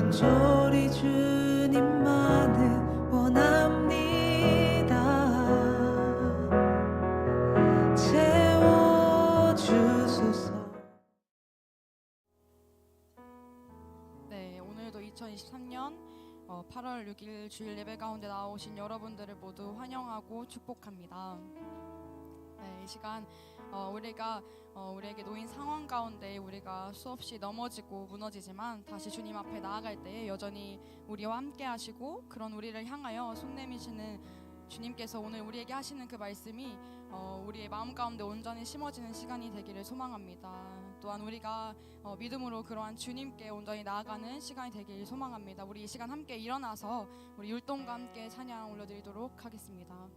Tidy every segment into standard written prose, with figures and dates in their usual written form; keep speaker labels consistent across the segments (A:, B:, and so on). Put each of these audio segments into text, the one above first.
A: 온전히 주님만을 원합니다. 채워주소서.
B: 네, 오늘도 2023년 8월 6일 주일 예배 가운데 나오신 여러분들을 모두 환영하고 축복합니다. 네, 이 시간 우리가 우리에게 놓인 상황 가운데 우리가 수없이 넘어지고 무너지지만 다시 주님 앞에 나아갈 때에 여전히 우리와 함께 하시고 그런 우리를 향하여 손 내미시는 주님께서 오늘 우리에게 하시는 그 말씀이 우리의 마음 가운데 온전히 심어지는 시간이 되기를 소망합니다. 또한 우리가 믿음으로 그러한 주님께 온전히 나아가는 시간이 되길 소망합니다. 우리 이 시간 함께 일어나서 우리 율동과 함께 찬양 올려드리도록 하겠습니다.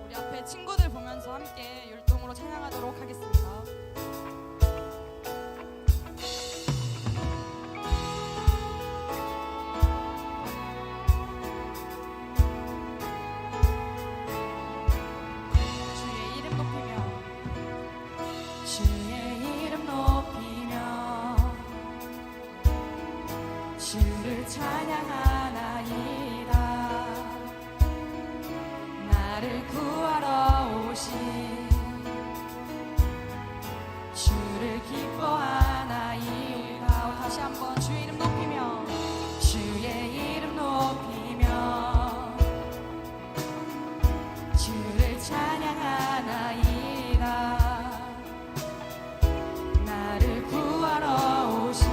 B: 우리 앞에 친구들 보면서 함께 율동으로 찬양하도록 하겠습니다.
C: 주를 찬양하나이다. 나를 구하러 오신 주를 기뻐하나이다.
B: 다시 한번 주의 이름 높이며
C: 주의 이름 높이며 주를 찬양하나이다. 나를 구하러 오신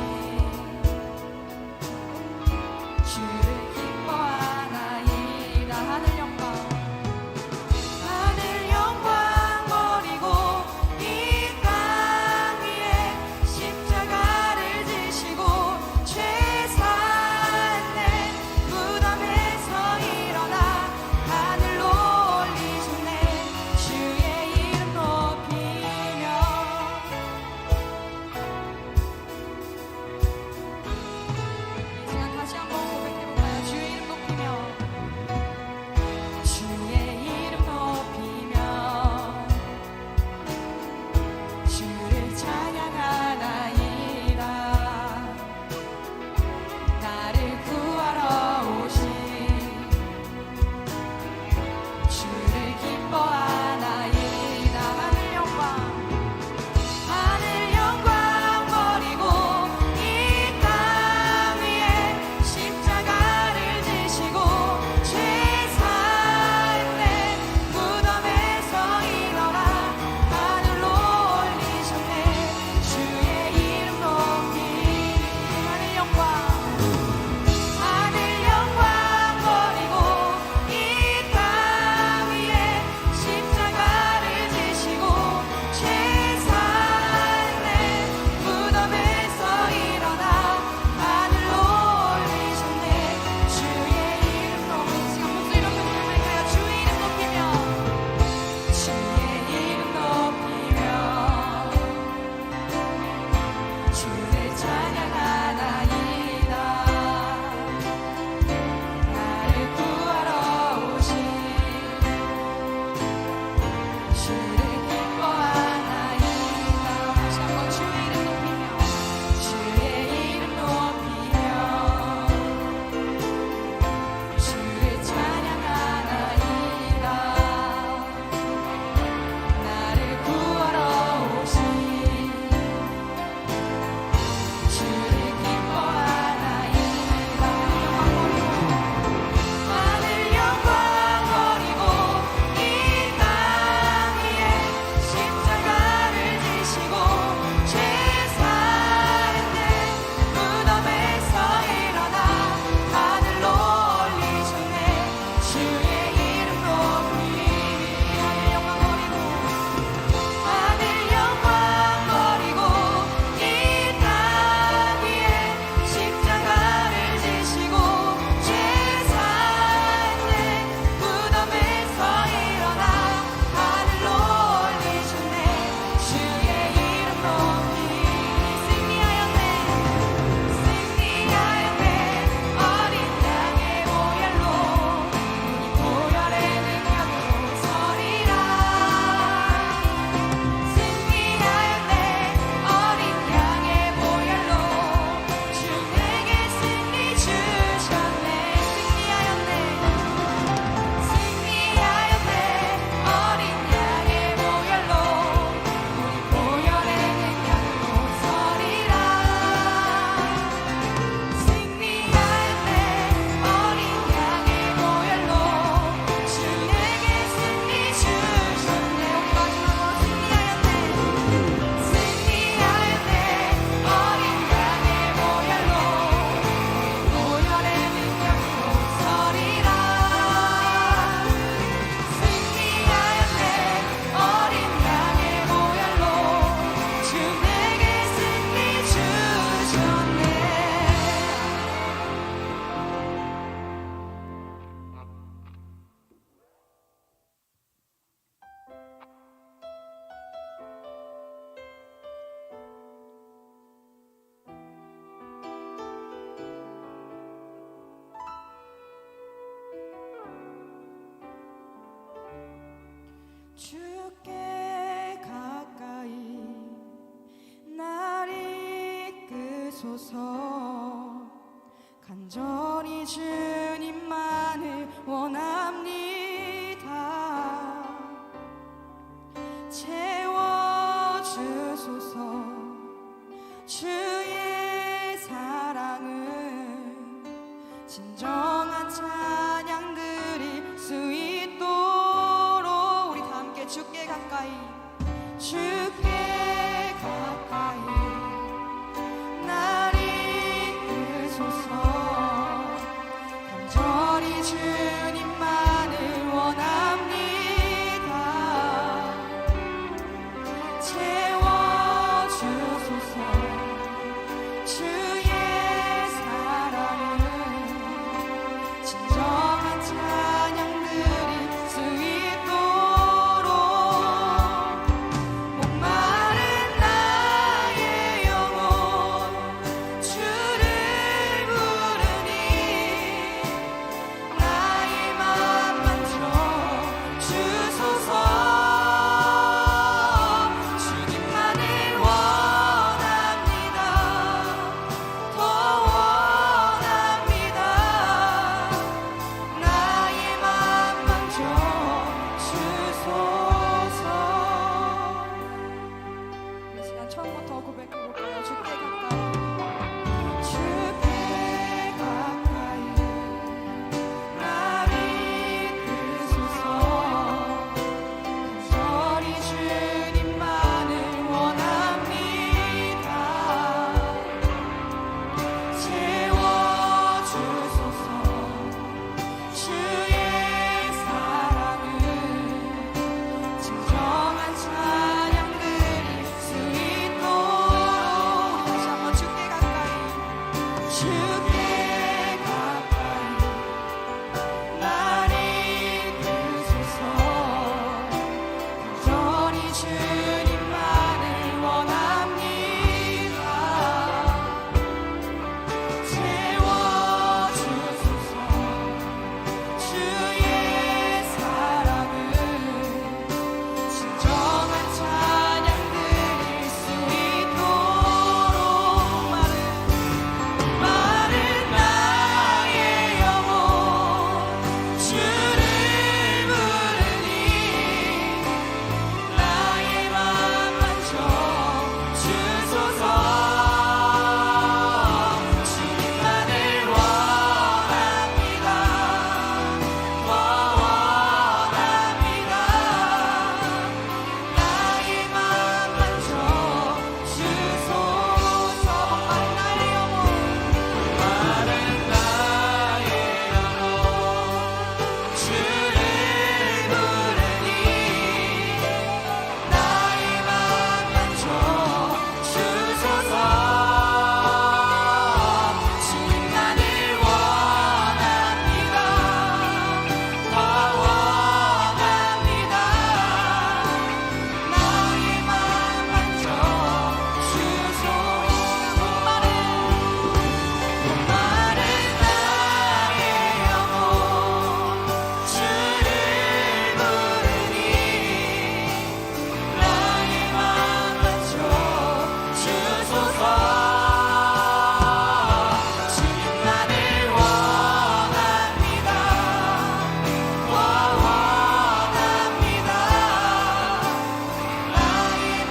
C: 주를 기뻐하나이다. 하늘 영광 버리고 이 땅 위에 십자가를 지시고 죄 산 내 무덤에서 일어나 하늘로 올리셨네. 주의 이름 높이며
B: 이 시간 다시 한번 고백해볼까요? 주의 이름 높이며
C: 주의 이름 높이며 주를 찬양하나이다. 나를 구하러 오신 주를 기뻐하나이다. 하늘 영광 버리고 이 땅 위에 십자가를 지시고 죄 산 내 무덤에서 일어나 하늘로 올리셨네. 주의 이름 높이 하늘 영광 버리고 이 땅 위에 십자가를 지시고 죄 산 내 무덤에서 일어나 하늘로 올리셨네. 주의 이름 높이 지금 목소리로 부르실까요? 주의 이름 높이며 주의 이름 높이며 주를 찬양하나이다. 나를 구하러 오신 주를 기뻐하나이다. 다시 한번 주의 이름 높이며 주의 이름 높이며 주를 찬양하나이다. 나를 구하러 오신 주를 기뻐하나이다. 하늘 영광 버리고 이 땅 위에 주소서. 간절히 주님만을 원합니다. 채워주소서. 주의 사랑은 진정한 찬양 드릴 수 있도록 우리 다 함께 주께 가까이 주께 가까이 날 이끄소서. 간절히 주님만을 원합니다. 채워주소서. 주의 사랑은 진정한 찬양 드릴 수 있도록 목마른 나의 영혼 주를 부르니 나의 맘 만져 주소서. 주님만을 원합니다. 더 원합니다. 나의 맘 만져 주소서.
B: 이 시간 처음부터 고백해볼까요? 주께 가까이
C: 주께 가까이 날 이끄소서. 간절히 주님만을 원합니다. 채워주소서. 주의 사랑은 진정한 찬양 드릴 수 있도록 다시 한번 주께 가까이 주께 가까이 날 이끄소서. 간절히 주님만을 원합니다. 채워주소서. 주의 사랑은 진정한 찬양 드릴 수 있도록 마른 나의 영혼 주를 부르니 나의 맘 만져 주소서. 주님만을 원합니다. 더 원합니다. 나의 맘 만져 주소서. 목마른 나의 영혼 목마른 나의 영혼 주를 부르니 나의 맘 만져 주소서. 주님만을 원합니다. 더 원합니다. 나의 맘 만져 주소서. 목마른 나의 영혼 주를 부르니 나의 맘 만져 주소서. 주님만을 원합니다. 더 원합니다. 나의 맘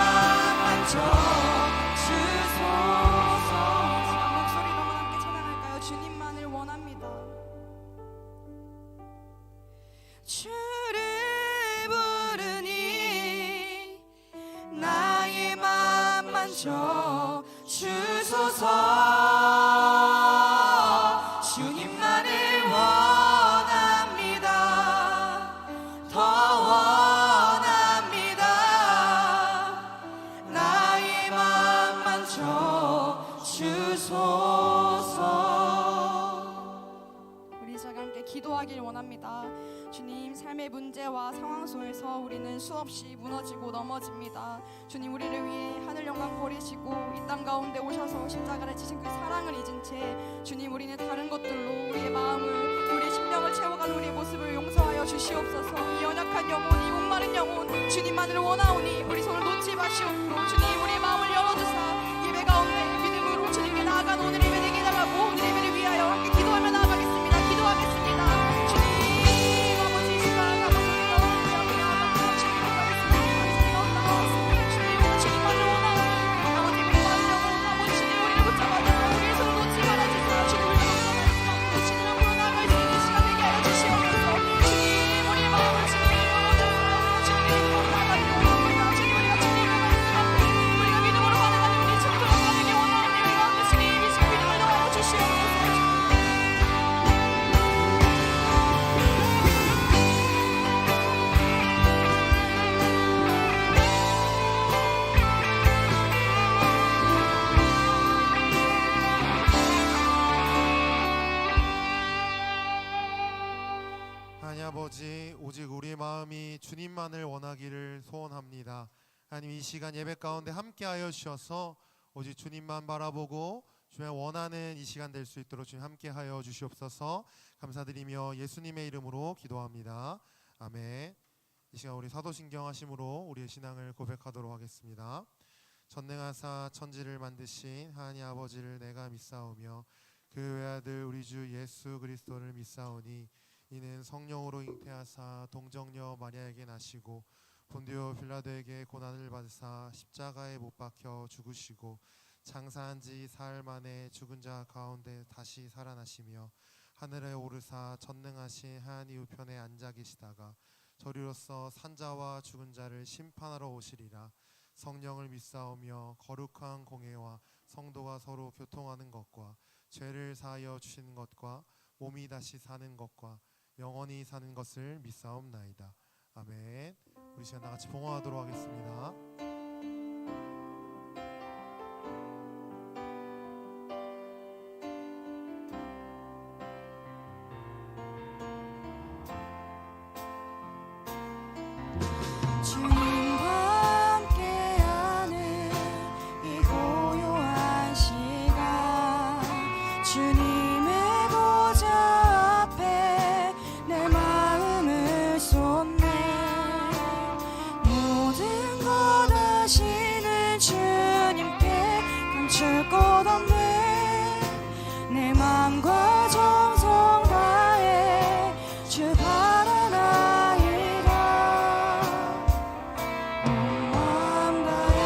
C: 만져 주소서.
B: 목소리로만 함께 찬양할까요? 주님만을 원합니다.
C: 주를 부르니 나의 맘 만져 주소서. 주님만을 원합니다. 더 원합니다. 나의 맘 만져 주소서.
B: 우리 이 시간 함께 기도하길 원합니다. 주님, 삶의 문제와 상황 속에서 우리는 수없이 무너지고 넘어집니다. 주님, 우리를 위해 하늘 영광 버리시고 이 땅 가운데 오셔서 십자가를 지신 그 사랑을 잊은 채 주님, 우리는 다른 것들로 우리의 마음을, 우리의 심령을 채워간 우리의 모습을 용서하여 주시옵소서. 이 연약한 영혼, 이 목마른 영혼, 주님만을 원하오니 우리 손을 놓지 마시옵고 주님, 우리의 마음을 열어주사 예배 가운데 믿음으로 주님께 나아가
D: 오직 우리의 마음이 주님만을 원하기를 소원합니다. 하나님, 이 시간 예배 가운데 함께하여 주셔서 오직 주님만 바라보고 주님 원하는 이 시간 될 수 있도록 주님 함께하여 주시옵소서. 감사드리며 예수님의 이름으로 기도합니다. 아멘. 이 시간 우리 사도신경 하심으로 우리의 신앙을 고백하도록 하겠습니다. 전능하사 천지를 만드신 하나님 아버지를 내가 믿사오며 그 외아들 우리 주 예수 그리스도를 믿사오니 이는 성령으로 잉태하사 동정녀 마리아에게 나시고 본디오 빌라도에게 고난을 받으사 십자가에 못 박혀 죽으시고 장사한 지 사흘 만에 죽은 자 가운데 다시 살아나시며 하늘에 오르사 전능하신 하나님 우편에 앉아 계시다가 저리로서 산자와 죽은 자를 심판하러 오시리라. 성령을 믿사오며 거룩한 공회와 성도가 서로 교통하는 것과 죄를 사하여 주시는 것과 몸이 다시 사는 것과 영원히 사는 것을 믿사옵나이다. 아멘. 우리 시간 다 같이 봉헌하도록 하겠습니다.
C: 주님과 함께하는 이 고요한 시간 주님의 보좌 앞에 내 마음을 쏟네 모든 것 아시는 주님께 감출 것 없네 내 맘과 정성 다해 주 바라나이다 온 마음 다해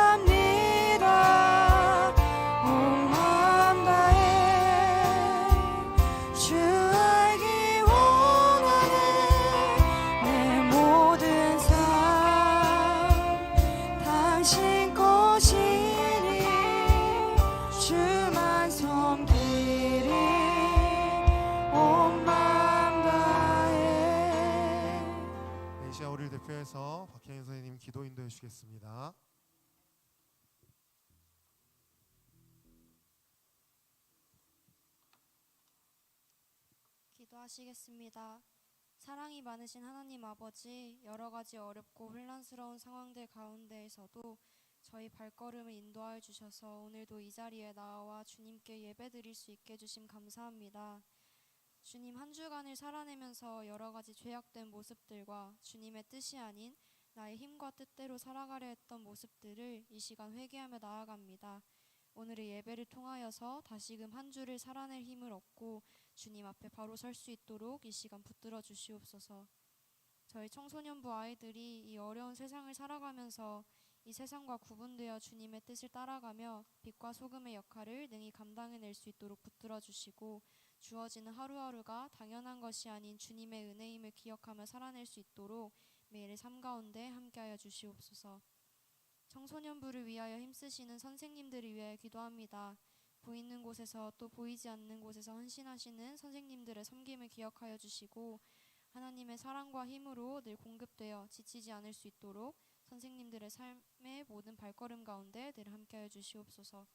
C: 사랑합니다 온 마음 다해 주 알기 원하네 내 모든 삶 당신 것이니 주만 섬기리 온 마음 다해.
D: 이 시간 우리를 대표해서 박혜인 선생님 기도 인도해 주시겠습니다.
E: 기도하시겠습니다. 사랑이 많으신 하나님 아버지, 여러 가지 어렵고 혼란스러운 상황들 가운데에서도 저희 발걸음을 인도하여 주셔서 오늘도 이 자리에 나와 주님께 예배드릴 수 있게 해주심 감사합니다. 주님, 한 주간을 살아내면서 여러 가지 죄악된 모습들과 주님의 뜻이 아닌 나의 힘과 뜻대로 살아가려 했던 모습들을 이 시간 회개하며 나아갑니다. 오늘의 예배를 통하여서 다시금 한 주를 살아낼 힘을 얻고 주님 앞에 바로 설 수 있도록 이 시간 붙들어 주시옵소서. 저희 청소년부 아이들이 이 어려운 세상을 살아가면서 이 세상과 구분되어 주님의 뜻을 따라가며 빛과 소금의 역할을 능히 감당해낼 수 있도록 붙들어 주시고 주어지는 하루하루가 당연한 것이 아닌 주님의 은혜임을 기억하며 살아낼 수 있도록 매일의 삶 가운데 함께하여 주시옵소서. 청소년부를 위하여 힘쓰시는 선생님들을 위하여 기도합니다. 보이는 곳에서 또 보이지 않는 곳에서 헌신하시는 선생님들의 섬김을 기억하여 주시고 하나님의 사랑과 힘으로 늘 공급되어 지치지 않을 수 있도록 선생님들의 삶의 모든 발걸음 가운데 늘 함께하여 주시옵소서.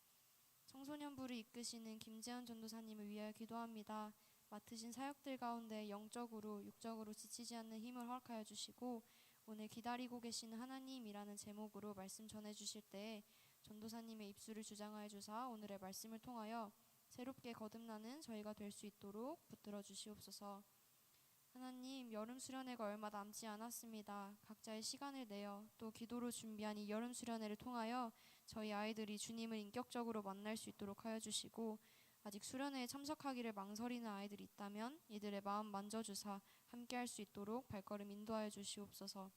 E: 청소년부를 이끄시는 김재현 전도사님을 위하여 기도합니다. 맡으신 사역들 가운데 영적으로 육적으로 지치지 않는 힘을 허락하여 주시고 오늘 기다리고 계시는 하나님이라는 제목으로 말씀 전해주실 때에 전도사님의 입술을 주장하여 주사 오늘의 말씀을 통하여 새롭게 거듭나는 저희가 될 수 있도록 붙들어 주시옵소서. 하나님, 여름 수련회가 얼마 남지 않았습니다. 각자의 시간을 내어 또 기도로 준비한 이 여름 수련회를 통하여 저희 아이들이 주님을 인격적으로 만날 수 있도록 하여 주시고 아직 수련회에 참석하기를 망설이는 아이들이 있다면 이들의 마음 만져주사 함께할 수 있도록 발걸음 인도하여 주시옵소서.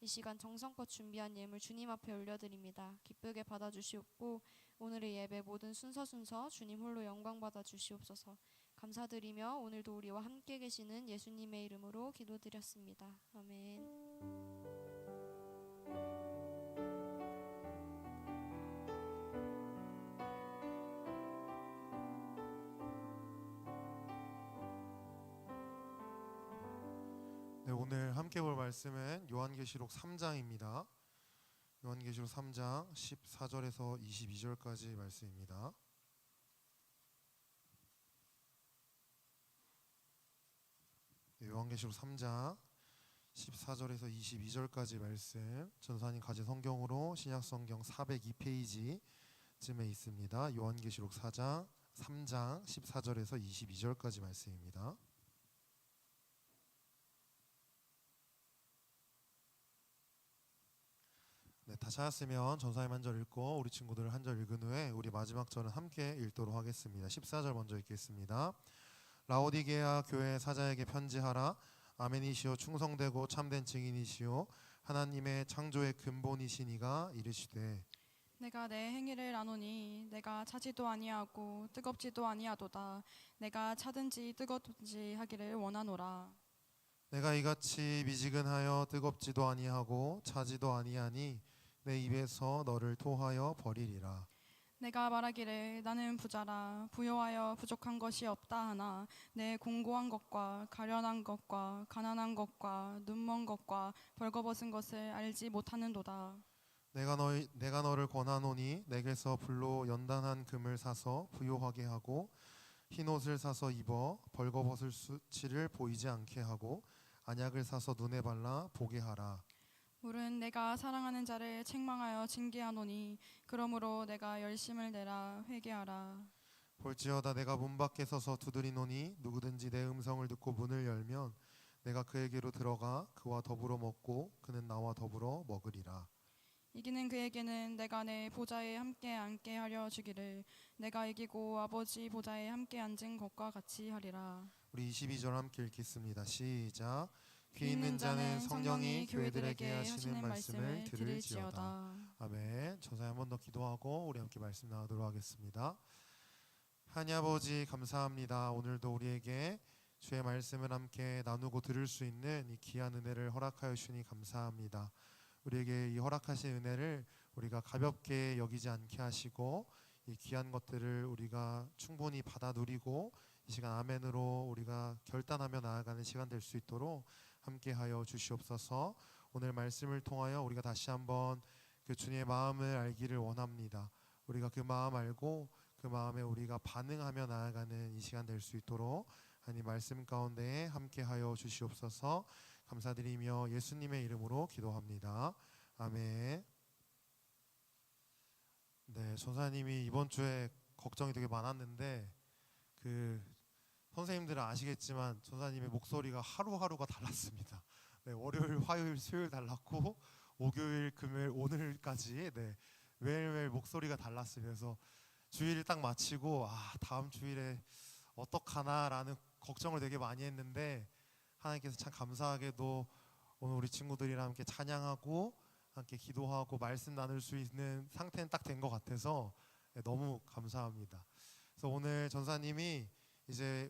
E: 이 시간 정성껏 준비한 예물 주님 앞에 올려드립니다. 기쁘게 받아주시옵고 오늘의 예배 모든 순서 주님 홀로 영광 받아 주시옵소서. 감사드리며 오늘도 우리와 함께 계시는 예수님의 이름으로 기도드렸습니다. 아멘.
D: 네, 오늘 함께 볼 말씀은 요한계시록 3장입니다. 요한계시록 3장 14절에서 22절까지 말씀입니다. 요한계시록 3장 14절에서 22절까지 말씀 전사님 가진 성경으로 신약성경 402페이지쯤에 있습니다. 요한계시록 3장 14절에서 22절까지 말씀입니다. 네, 다 찾았으면 전사님 한 절 읽고 우리 친구들 한 절 읽은 후에 우리 마지막 절은 함께 읽도록 하겠습니다. 14절 먼저 읽겠습니다. 라오디게아 교회 사자에게 편지하라. 아멘이시오 충성되고 참된 증인이시오 하나님의 창조의 근본이시니가 이르시되
B: 내가 내 행위를 아노니 내가 차지도 아니하고 뜨겁지도 아니하도다. 내가 차든지 뜨겁든지 하기를 원하노라.
D: 내가 이같이 미지근하여 뜨겁지도 아니하고 차지도 아니하니 내 입에서 너를 토하여 버리리라.
B: 내가 말하기를 나는 부자라 부요하여 부족한 것이 없다 하나 내 공고한 것과 가련한 것과 가난한 것과 눈먼 것과 벌거벗은 것을 알지 못하는도다.
D: 내가 너를 권하노니 내게서 불로 연단한 금을 사서 부요하게 하고 흰옷을 사서 입어 벌거벗을 수치를 보이지 않게 하고 안약을 사서 눈에 발라 보게 하라.
B: 물은 내가 사랑하는 자를 책망하여 징계하노니 그러므로 내가 열심을 내라 회개하라.
D: 볼지어다 내가 문 밖에 서서 두드리노니 누구든지 내 음성을 듣고 문을 열면 내가 그에게로 들어가 그와 더불어 먹고 그는 나와 더불어 먹으리라.
B: 이기는 그에게는 내가 내 보좌에 함께 앉게 하려 주기를 내가 이기고 아버지 보좌에 함께 앉은 것과 같이 하리라.
D: 우리 22절 함께 읽겠습니다. 시작. 귀 있는 자는 성령이 교회들에게 하시는 말씀을 들을지어다. 아멘. 전사님 한 번 더 기도하고 우리 함께 말씀 나누도록 하겠습니다. 하나님 아버지 감사합니다. 오늘도 우리에게 주의 말씀을 함께 나누고 들을 수 있는 이 귀한 은혜를 허락하여 주시니 감사합니다. 우리에게 이 허락하신 은혜를 우리가 가볍게 여기지 않게 하시고 이 귀한 것들을 우리가 충분히 받아 누리고 이 시간 아멘으로 우리가 결단하며 나아가는 시간 될 수 있도록 함께하여 주시옵소서. 오늘 말씀을 통하여 우리가 다시 한번 그 주님의 마음을 알기를 원합니다. 우리가 그 마음 알고 그 마음에 우리가 반응하며 나아가는 이 시간 될 수 있도록 하나님 말씀 가운데에 함께하여 주시옵소서. 감사드리며 예수님의 이름으로 기도합니다. 아멘. 네, 전사님이 이번 주에 걱정이 되게 많았는데 그 선생님들은 아시겠지만 전사님의 목소리가 하루하루가 달랐습니다. 네, 월요일, 화요일, 수요일 달랐고 목요일, 금요일, 오늘까지 네, 매일매일 목소리가 달랐으면서 주일을 딱 마치고 다음 주일에 어떡하나라는 걱정을 되게 많이 했는데 하나님께서 참 감사하게도 오늘 우리 친구들이랑 함께 찬양하고 함께 기도하고 말씀 나눌 수 있는 상태는 딱 된 것 같아서 너무 감사합니다. 그래서 오늘 전사님이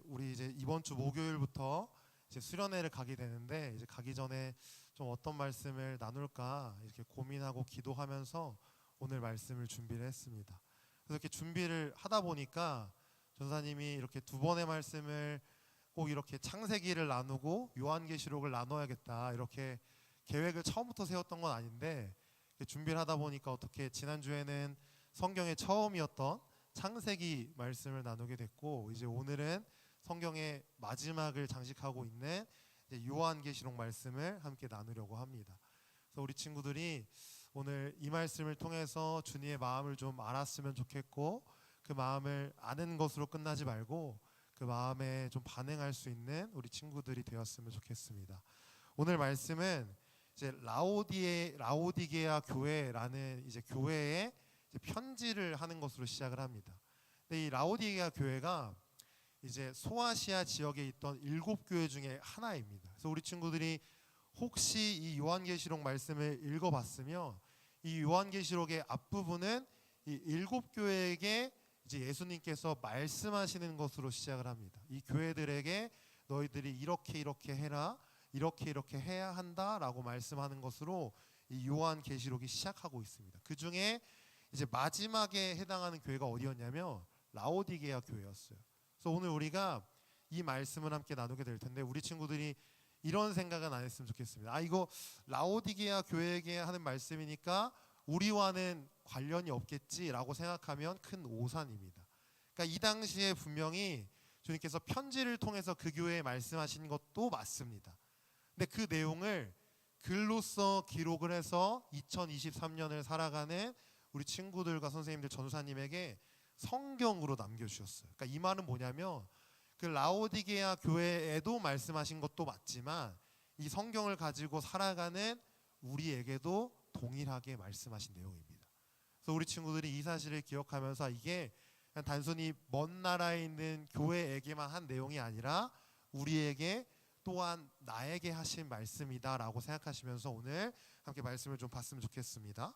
D: 우리 이번 주 목요일부터 이제 수련회를 가게 되는데 이제 가기 전에 좀 어떤 말씀을 나눌까 이렇게 고민하고 기도하면서 오늘 말씀을 준비를 했습니다. 그래서 이렇게 준비를 하다 보니까 전사님이 이렇게 두 번의 말씀을 꼭 이렇게 창세기를 나누고 요한계시록을 나눠야겠다 이렇게 계획을 처음부터 세웠던 건 아닌데 준비를 하다 보니까 어떻게 지난주에는 성경의 처음이었던 창세기 말씀을 나누게 됐고 이제 오늘은 성경의 마지막을 장식하고 있는 이제 요한계시록 말씀을 함께 나누려고 합니다. 그래서 우리 친구들이 오늘 이 말씀을 통해서 주님의 마음을 좀 알았으면 좋겠고 그 마음을 아는 것으로 끝나지 말고 그 마음에 좀 반응할 수 있는 우리 친구들이 되었으면 좋겠습니다. 오늘 말씀은 이제 라오디게아 교회라는 이제 교회에 이제 편지를 하는 것으로 시작을 합니다. 근데 이 라오디게아 교회가 이제 소아시아 지역에 있던 7교회 중에 하나입니다. 그래서 우리 친구들이 혹시 이 요한계시록 말씀을 읽어봤으면 이 요한계시록의 앞부분은 이 7교회에게 이제 예수님께서 말씀하시는 것으로 시작을 합니다. 이 교회들에게 너희들이 이렇게 해라, 이렇게 해야 한다라고 말씀하는 것으로 이 요한계시록이 시작하고 있습니다. 그 중에 이제 마지막에 해당하는 교회가 어디였냐면 라오디게아 교회였어요. 그래서 오늘 우리가 이 말씀을 함께 나누게 될 텐데 우리 친구들이 이런 생각은 안 했으면 좋겠습니다. 이거 라오디게아 교회에게 하는 말씀이니까 우리와는 관련이 없겠지라고 생각하면 큰 오산입니다. 그러니까 이 당시에 분명히 주님께서 편지를 통해서 그 교회에 말씀하신 것도 맞습니다. 근데 그 내용을 글로써 기록을 해서 2023년을 살아가는 우리 친구들과 선생님들, 전도사님에게 성경으로 남겨주셨어요. 그러니까 이 말은 뭐냐면 그 라오디게아 교회에도 말씀하신 것도 맞지만 이 성경을 가지고 살아가는 우리에게도 동일하게 말씀하신 내용입니다. 그래서 우리 친구들이 이 사실을 기억하면서 이게 그냥 단순히 먼 나라에 있는 교회에게만 한 내용이 아니라 우리에게 또한 나에게 하신 말씀이다라고 생각하시면서 오늘 함께 말씀을 좀 봤으면 좋겠습니다.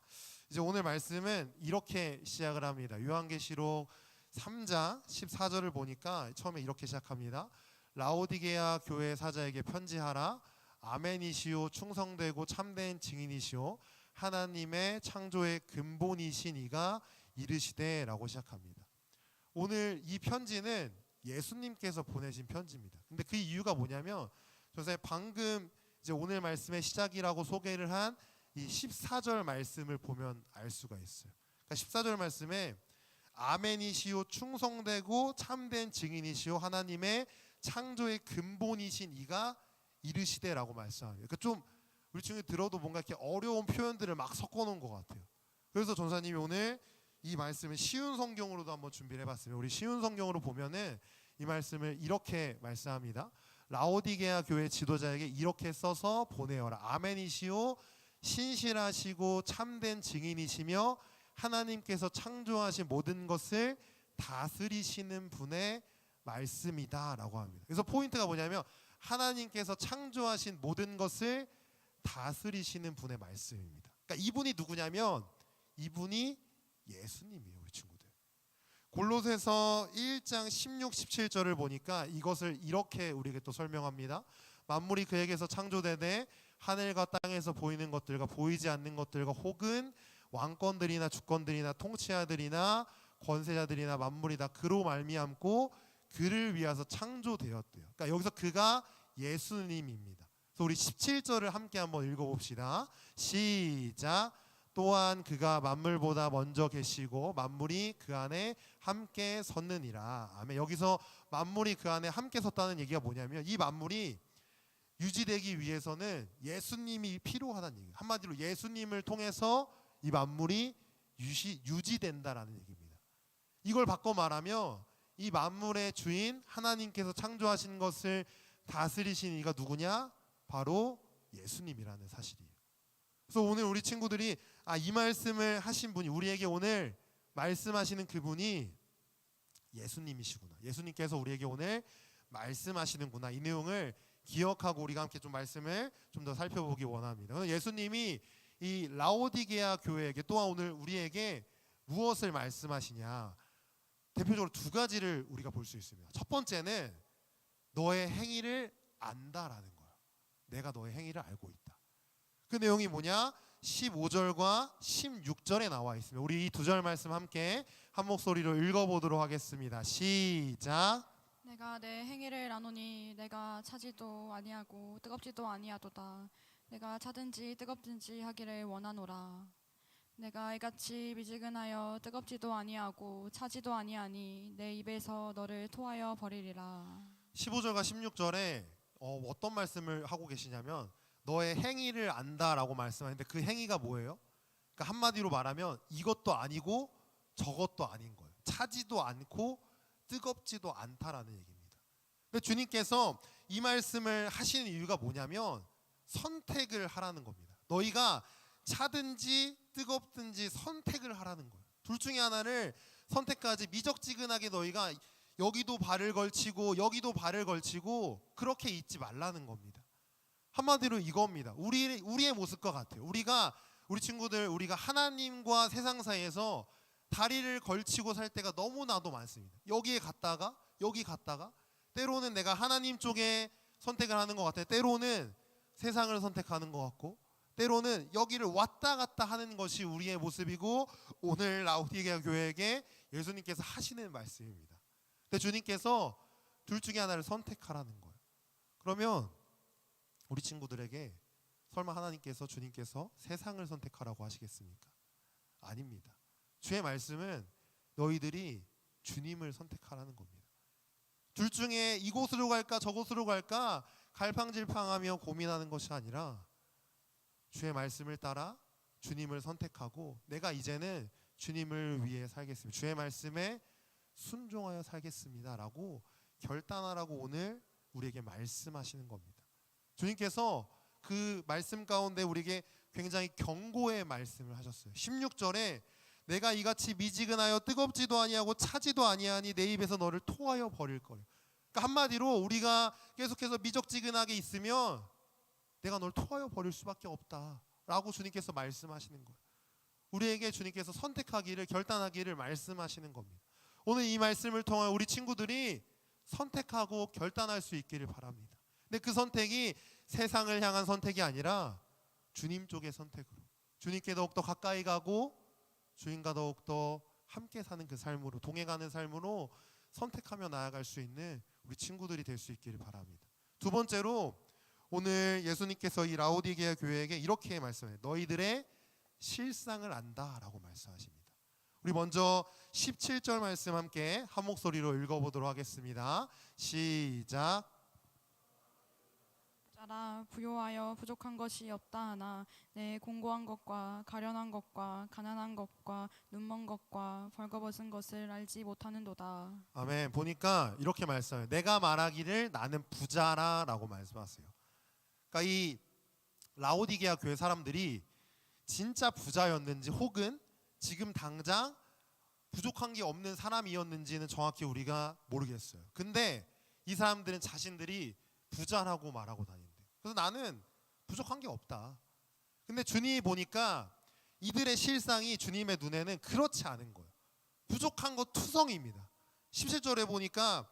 D: 이제 오늘 말씀은 이렇게 시작을 합니다. 요한계시록 3장 14절을 보니까 처음에 이렇게 시작합니다. 라오디게아 교회 사자에게 편지하라. 아멘이시오, 충성되고 참된 증인이시오, 하나님의 창조의 근본이신 이가 이르시되 라고 시작합니다. 오늘 이 편지는 예수님께서 보내신 편지입니다. 근데 그 이유가 뭐냐면 선생님 방금 이제 오늘 말씀의 시작이라고 소개를 한 이 14절 말씀을 보면 알 수가 있어요. 그러니까 14절 말씀에 아멘이시오, 충성되고 참된 증인이시오, 하나님의 창조의 근본이신 이가 이르시되라고 말씀합니다. 그러니까 좀 우리 친구들 들어도 뭔가 이렇게 어려운 표현들을 막 섞어놓은 것 같아요. 그래서 전사님이 오늘 이 말씀을 쉬운 성경으로도 한번 준비를 해봤습니다. 우리 쉬운 성경으로 보면은 이 말씀을 이렇게 말씀합니다. 라오디게아 교회 지도자에게 이렇게 써서 보내어라. 아멘이시오, 신실하시고 참된 증인이시며 하나님께서 창조하신 모든 것을 다스리시는 분의 말씀이다 라고 합니다. 그래서 포인트가 뭐냐면 하나님께서 창조하신 모든 것을 다스리시는 분의 말씀입니다. 그러니까 이분이 누구냐면 이분이 예수님이에요. 우리 친구들 골로새서 1장 16, 17절을 보니까 이것을 이렇게 우리에게 또 설명합니다. 만물이 그에게서 창조되되 하늘과 땅에서 보이는 것들과 보이지 않는 것들과 혹은 왕권들이나 주권들이나 통치자들이나 권세자들이나 만물이 다 그로 말미암고 그를 위하여 창조되었대요. 그러니까 여기서 그가 예수님입니다. 그래서 우리 17절을 함께 한번 읽어봅시다. 시작. 또한 그가 만물보다 먼저 계시고 만물이 그 안에 함께 섰느니라. 아멘. 여기서 만물이 그 안에 함께 섰다는 얘기가 뭐냐면 이 만물이 유지되기 위해서는 예수님이 필요하다는 얘기예요. 한마디로 예수님을 통해서 이 만물이 유지된다라는 얘기입니다. 이걸 바꿔 말하면 이 만물의 주인 하나님께서 창조하신 것을 다스리신 이가 누구냐? 바로 예수님이라는 사실이에요. 그래서 오늘 우리 친구들이 이 말씀을 하신 분이 우리에게 오늘 말씀하시는 그분이 예수님이시구나. 예수님께서 우리에게 오늘 말씀하시는구나. 이 내용을 기억하고 우리가 함께 좀 말씀을 좀 더 살펴보기 원합니다. 예수님이 이 라오디게아 교회에게 또한 오늘 우리에게 무엇을 말씀하시냐? 대표적으로 두 가지를 우리가 볼 수 있습니다. 첫 번째는 너의 행위를 안다라는 거예요. 내가 너의 행위를 알고 있다. 그 내용이 뭐냐? 15절과 16절에 나와 있습니다. 우리 이 두 절 말씀 함께 한 목소리로 읽어보도록 하겠습니다. 시작.
B: 내가 내 행위를 아노니 내가 차지도 아니하고 뜨겁지도 아니하도다. 내가 차든지 뜨겁든지 하기를 원하노라. 내가 이같이 미지근하여 뜨겁지도 아니하고 차지도 아니하니 내 입에서 너를 토하여 버리리라.
D: 15절과 16절에 어떤 말씀을 하고 계시냐면 너의 행위를 안다라고 말씀하는데 그 행위가 뭐예요? 그러니까 한마디로 말하면 이것도 아니고 저것도 아닌 거예요. 차지도 않고 뜨겁지도 않다라는 얘기입니다. 근데 주님께서 이 말씀을 하시는 이유가 뭐냐면 선택을 하라는 겁니다. 너희가 차든지 뜨겁든지 선택을 하라는 거예요. 둘 중에 하나를 선택까지 미적지근하게 너희가 여기도 발을 걸치고 여기도 발을 걸치고 그렇게 있지 말라는 겁니다. 한마디로 이겁니다. 우리의 모습과 같아요. 우리 친구들 우리가 하나님과 세상 사이에서 다리를 걸치고 살 때가 너무나도 많습니다. 여기에 갔다가 여기 갔다가 때로는 내가 하나님 쪽에 선택을 하는 것 같아요. 때로는 세상을 선택하는 것 같고 때로는 여기를 왔다 갔다 하는 것이 우리의 모습이고 오늘 라오디게아 교회에게 예수님께서 하시는 말씀입니다. 근데 주님께서 둘 중에 하나를 선택하라는 거예요. 그러면 우리 친구들에게 설마 하나님께서 주님께서 세상을 선택하라고 하시겠습니까? 아닙니다. 주의 말씀은 너희들이 주님을 선택하라는 겁니다. 둘 중에 이곳으로 갈까 저곳으로 갈까 갈팡질팡하며 고민하는 것이 아니라 주의 말씀을 따라 주님을 선택하고 내가 이제는 주님을 위해 살겠습니다. 주의 말씀에 순종하여 살겠습니다 라고 결단하라고 오늘 우리에게 말씀하시는 겁니다. 주님께서 그 말씀 가운데 우리에게 굉장히 경고의 말씀을 하셨어요. 16절에 내가 이같이 미지근하여 뜨겁지도 아니하고 차지도 아니하니 내 입에서 너를 토하여 버릴 거예요. 그러니까 한마디로 우리가 계속해서 미적지근하게 있으면 내가 널 토하여 버릴 수밖에 없다라고 주님께서 말씀하시는 거예요. 우리에게 주님께서 선택하기를 결단하기를 말씀하시는 겁니다. 오늘 이 말씀을 통해 우리 친구들이 선택하고 결단할 수 있기를 바랍니다. 근데 그 선택이 세상을 향한 선택이 아니라 주님 쪽의 선택으로 주님께 더욱더 가까이 가고 주님과 더욱더 함께 사는 그 삶으로 동행하는 삶으로 선택하며 나아갈 수 있는 우리 친구들이 될 수 있기를 바랍니다. 두 번째로 오늘 예수님께서 이 라오디게아 교회에게 이렇게 말씀해요. 너희들의 실상을 안다라고 말씀하십니다. 우리 먼저 17절 말씀 함께 한 목소리로 읽어보도록 하겠습니다. 시작.
B: 자라 부요하여 부족한 것이 없다 하나 내 공고한 것과 가련한 것과 가난한 것과 눈먼 것과 벌거벗은 것을 알지 못하는도다.
D: 아멘. 보니까 이렇게 말씀해요. 내가 말하기를 나는 부자라라고 말씀하세요. 그러니까 이 라오디게아 교회 사람들이 진짜 부자였는지 혹은 지금 당장 부족한 게 없는 사람이었는지는 정확히 우리가 모르겠어요. 근데 이 사람들은 자신들이 부자라고 말하고 다닌대요. 그래서 나는 부족한 게 없다. 근데 주님이 보니까 이들의 실상이 주님의 눈에는 그렇지 않은 거예요. 부족한 것 투성입니다. 17절에 보니까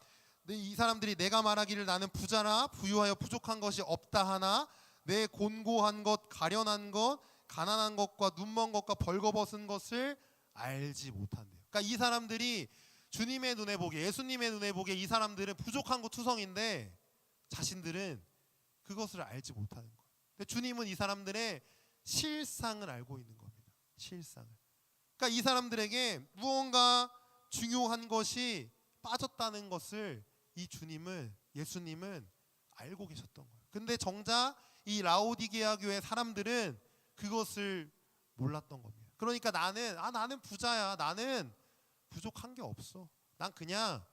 D: 이 사람들이 내가 말하기를 나는 부자라 부유하여 부족한 것이 없다 하나 내 곤고한 것 가련한 것 가난한 것과 눈먼 것과 벌거벗은 것을 알지 못한대요. 그러니까 이 사람들이 주님의 눈에 보기에 예수님의 눈에 보기에 이 사람들은 부족한 것 투성인데 자신들은 그것을 알지 못하는 거예요. 근데 주님은 이 사람들의 실상을 알고 있는 겁니다. 실상을. 그러니까 이 사람들에게 무언가 중요한 것이 빠졌다는 것을 이 예수님은 알고 계셨던 거예요. 근데 정작 이 라오디게아 교회 사람들은 그것을 몰랐던 겁니다. 그러니까 나는 부자야. 나는 부족한 게 없어. 난 그냥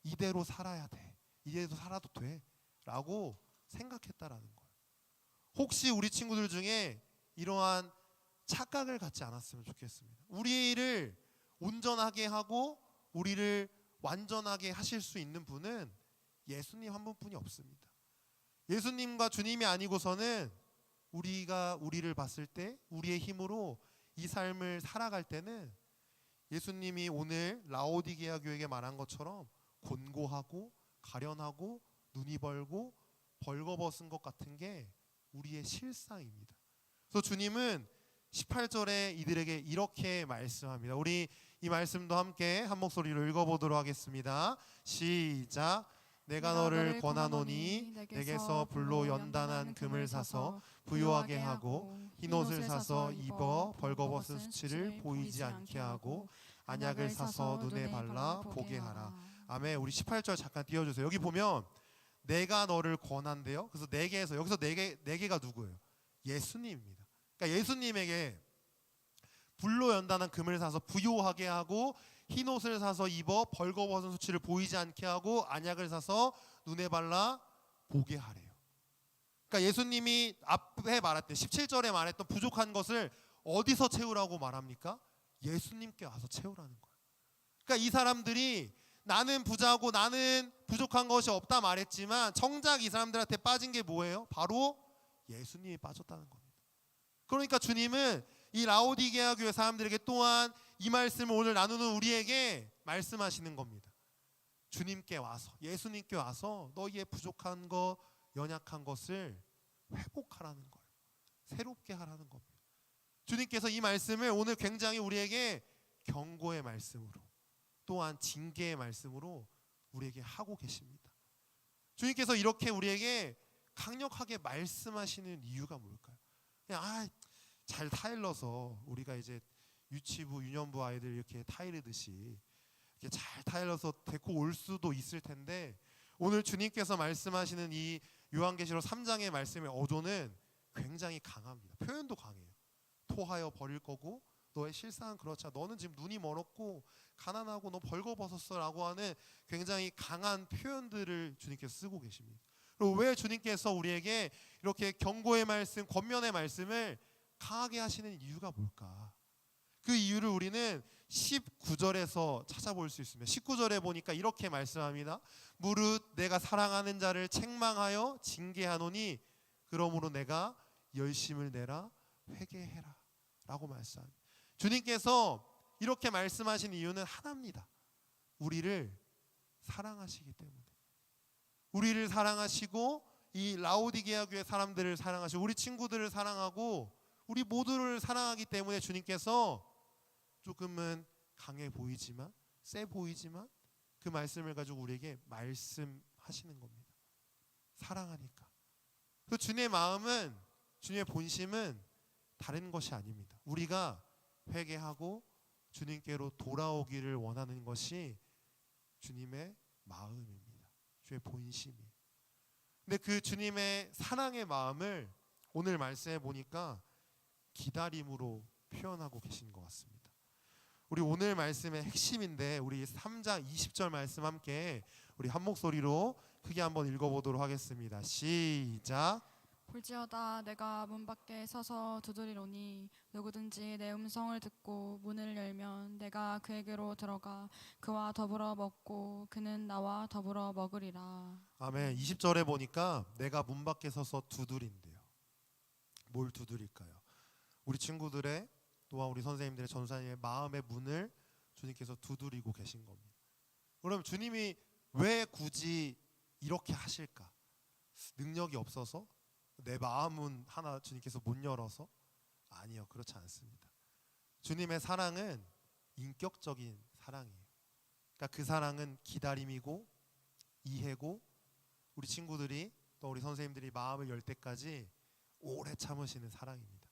D: 이대로 살아야 돼. 이대로 살아도 돼. 라고 생각했다라는 거예요. 혹시 우리 친구들 중에 이러한 착각을 갖지 않았으면 좋겠습니다. 우리를 온전하게 하고 우리를 완전하게 하실 수 있는 분은 예수님 한 분뿐이 없습니다. 예수님과 주님이 아니고서는 우리가 우리를 봤을 때 우리의 힘으로 이 삶을 살아갈 때는 예수님이 오늘 라오디게아 교회에게 말한 것처럼 곤고하고 가련하고 눈이 벌고 벌거벗은 것 같은 게 우리의 실상입니다. 그래서 주님은 18절에 이들에게 이렇게 말씀합니다. 우리 이 말씀도 함께 한 목소리로 읽어보도록 하겠습니다. 시작. 내가 너를 권하노니 내게서 불로 연단한 금을 사서 부요하게 하고 흰옷을 사서 입어 벌거벗은 수치를 보이지 않게 하고 안약을 사서 눈에 발라 보게 하라. 아멘. 우리 18절 잠깐 띄워주세요. 여기 보면 내가 너를 권한대요. 그래서 내게에서 여기서 네 개가 누구예요? 예수님입니다. 그러니까 예수님에게 불로 연단한 금을 사서 부요하게 하고 흰옷을 사서 입어 벌거벗은 수치를 보이지 않게 하고 안약을 사서 눈에 발라 보게 하래요. 그러니까 예수님이 앞에 말했던 17절에 말했던 부족한 것을 어디서 채우라고 말합니까? 예수님께 와서 채우라는 거예요. 그러니까 이 사람들이 나는 부자고 나는 부족한 것이 없다 말했지만 정작 이 사람들한테 빠진 게 뭐예요? 바로 예수님이 빠졌다는 겁니다. 그러니까 주님은 이 라오디게아 교회 사람들에게 또한 이 말씀을 오늘 나누는 우리에게 말씀하시는 겁니다. 주님께 와서 예수님께 와서 너희의 부족한 것 연약한 것을 회복하라는 거예요. 새롭게 하라는 겁니다. 주님께서 이 말씀을 오늘 굉장히 우리에게 경고의 말씀으로 또한 징계의 말씀으로 우리에게 하고 계십니다. 주님께서 이렇게 우리에게 강력하게 말씀하시는 이유가 뭘까요? 그냥 잘 타일러서 우리가 이제 유치부 유년부 아이들 이렇게 타이르듯이 이렇게 잘 타일러서 데리고 올 수도 있을 텐데 오늘 주님께서 말씀하시는 이 요한계시록 3장의 말씀의 어조는 굉장히 강합니다. 표현도 강해요. 토하여 버릴 거고 너의 실상은 그렇지 않아. 너는 지금 눈이 멀었고 가난하고 너 벌거벗었어 라고 하는 굉장히 강한 표현들을 주님께서 쓰고 계십니다. 그리고 왜 주님께서 우리에게 이렇게 경고의 말씀, 권면의 말씀을 강하게 하시는 이유가 뭘까? 그 이유를 우리는 19절에서 찾아볼 수 있습니다. 19절에 보니까 이렇게 말씀합니다. 무릇 내가 사랑하는 자를 책망하여 징계하노니 그러므로 내가 열심을 내라 회개해라 라고 말씀합니다. 주님께서 이렇게 말씀하신 이유는 하나입니다. 우리를 사랑하시기 때문에. 우리를 사랑하시고 이 라오디게아 교회 사람들을 사랑하시고 우리 친구들을 사랑하고 우리 모두를 사랑하기 때문에 주님께서 조금은 강해 보이지만 세 보이지만 그 말씀을 가지고 우리에게 말씀하시는 겁니다. 사랑하니까. 그 주님의 마음은, 주님의 본심은 다른 것이 아닙니다. 우리가 회개하고 주님께로 돌아오기를 원하는 것이 주님의 마음입니다. 주의 본심이에요. 근데 그 주님의 사랑의 마음을 오늘 말씀해 보니까 기다림으로 표현하고 계신 것 같습니다. 우리 오늘 말씀의 핵심인데 우리 3장 20절 말씀 함께 우리 한 목소리로 크게 한번 읽어보도록 하겠습니다. 시작.
B: 볼지어다 내가 문 밖에 서서 두드리노니 누구든지 내 음성을 듣고 문을 열면 내가 그에게로 들어가 그와 더불어 먹고 그는 나와 더불어 먹으리라.
D: 아멘. 20절에 보니까 내가 문 밖에 서서 두드린대요. 뭘 두드릴까요? 우리 친구들의 또한 우리 선생님들의 전사님의 마음의 문을 주님께서 두드리고 계신 겁니다. 그럼 주님이 왜 굳이 이렇게 하실까? 능력이 없어서? 내 마음은 하나 주님께서 못 열어서? 아니요, 그렇지 않습니다. 주님의 사랑은 인격적인 사랑이에요. 그러니까 그 사랑은 기다림이고 이해고 우리 친구들이 또 우리 선생님들이 마음을 열 때까지 오래 참으시는 사랑입니다.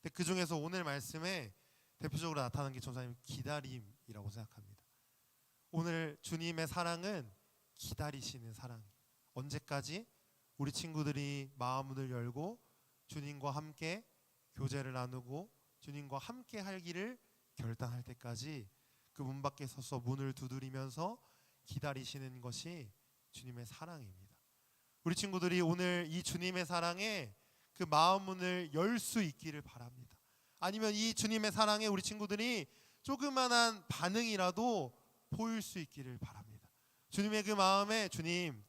D: 근데 그 중에서 오늘 말씀에 대표적으로 나타난 게 전사님 기다림이라고 생각합니다. 오늘 주님의 사랑은 기다리시는 사랑이에요. 언제까지? 우리 친구들이 마음을 열고 주님과 함께 교제를 나누고 주님과 함께 할 길을 결단할 때까지 그 문 밖에 서서 문을 두드리면서 기다리시는 것이 주님의 사랑입니다. 우리 친구들이 오늘 이 주님의 사랑에 그 마음 문을 열 수 있기를 바랍니다. 아니면 이 주님의 사랑에 우리 친구들이 조그만한 반응이라도 보일 수 있기를 바랍니다. 주님의 그 마음에 주님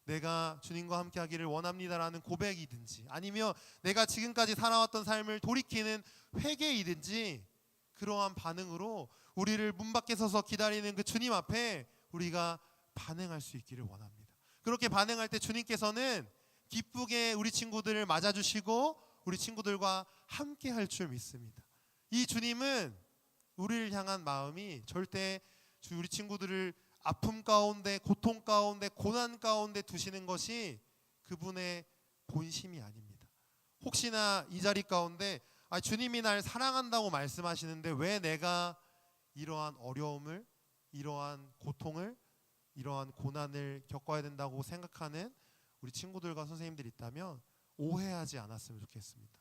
D: 내가 주님과 함께 하기를 원합니다라는 고백이든지 아니면 내가 지금까지 살아왔던 삶을 돌이키는 회개이든지 그러한 반응으로 우리를 문 밖에 서서 기다리는 그 주님 앞에 우리가 반응할 수 있기를 원합니다. 그렇게 반응할 때 주님께서는 기쁘게 우리 친구들을 맞아주시고 우리 친구들과 함께 할 줄 믿습니다. 이 주님은 우리를 향한 마음이 절대 우리 친구들을 아픔 가운데 고통 가운데 고난 가운데 두시는 것이 그분의 본심이 아닙니다. 혹시나 이 자리 가운데 주님이 날 사랑한다고 말씀하시는데 왜 내가 이러한 어려움을 이러한 고통을 이러한 고난을 겪어야 된다고 생각하는 우리 친구들과 선생님들이 있다면 오해하지 않았으면 좋겠습니다.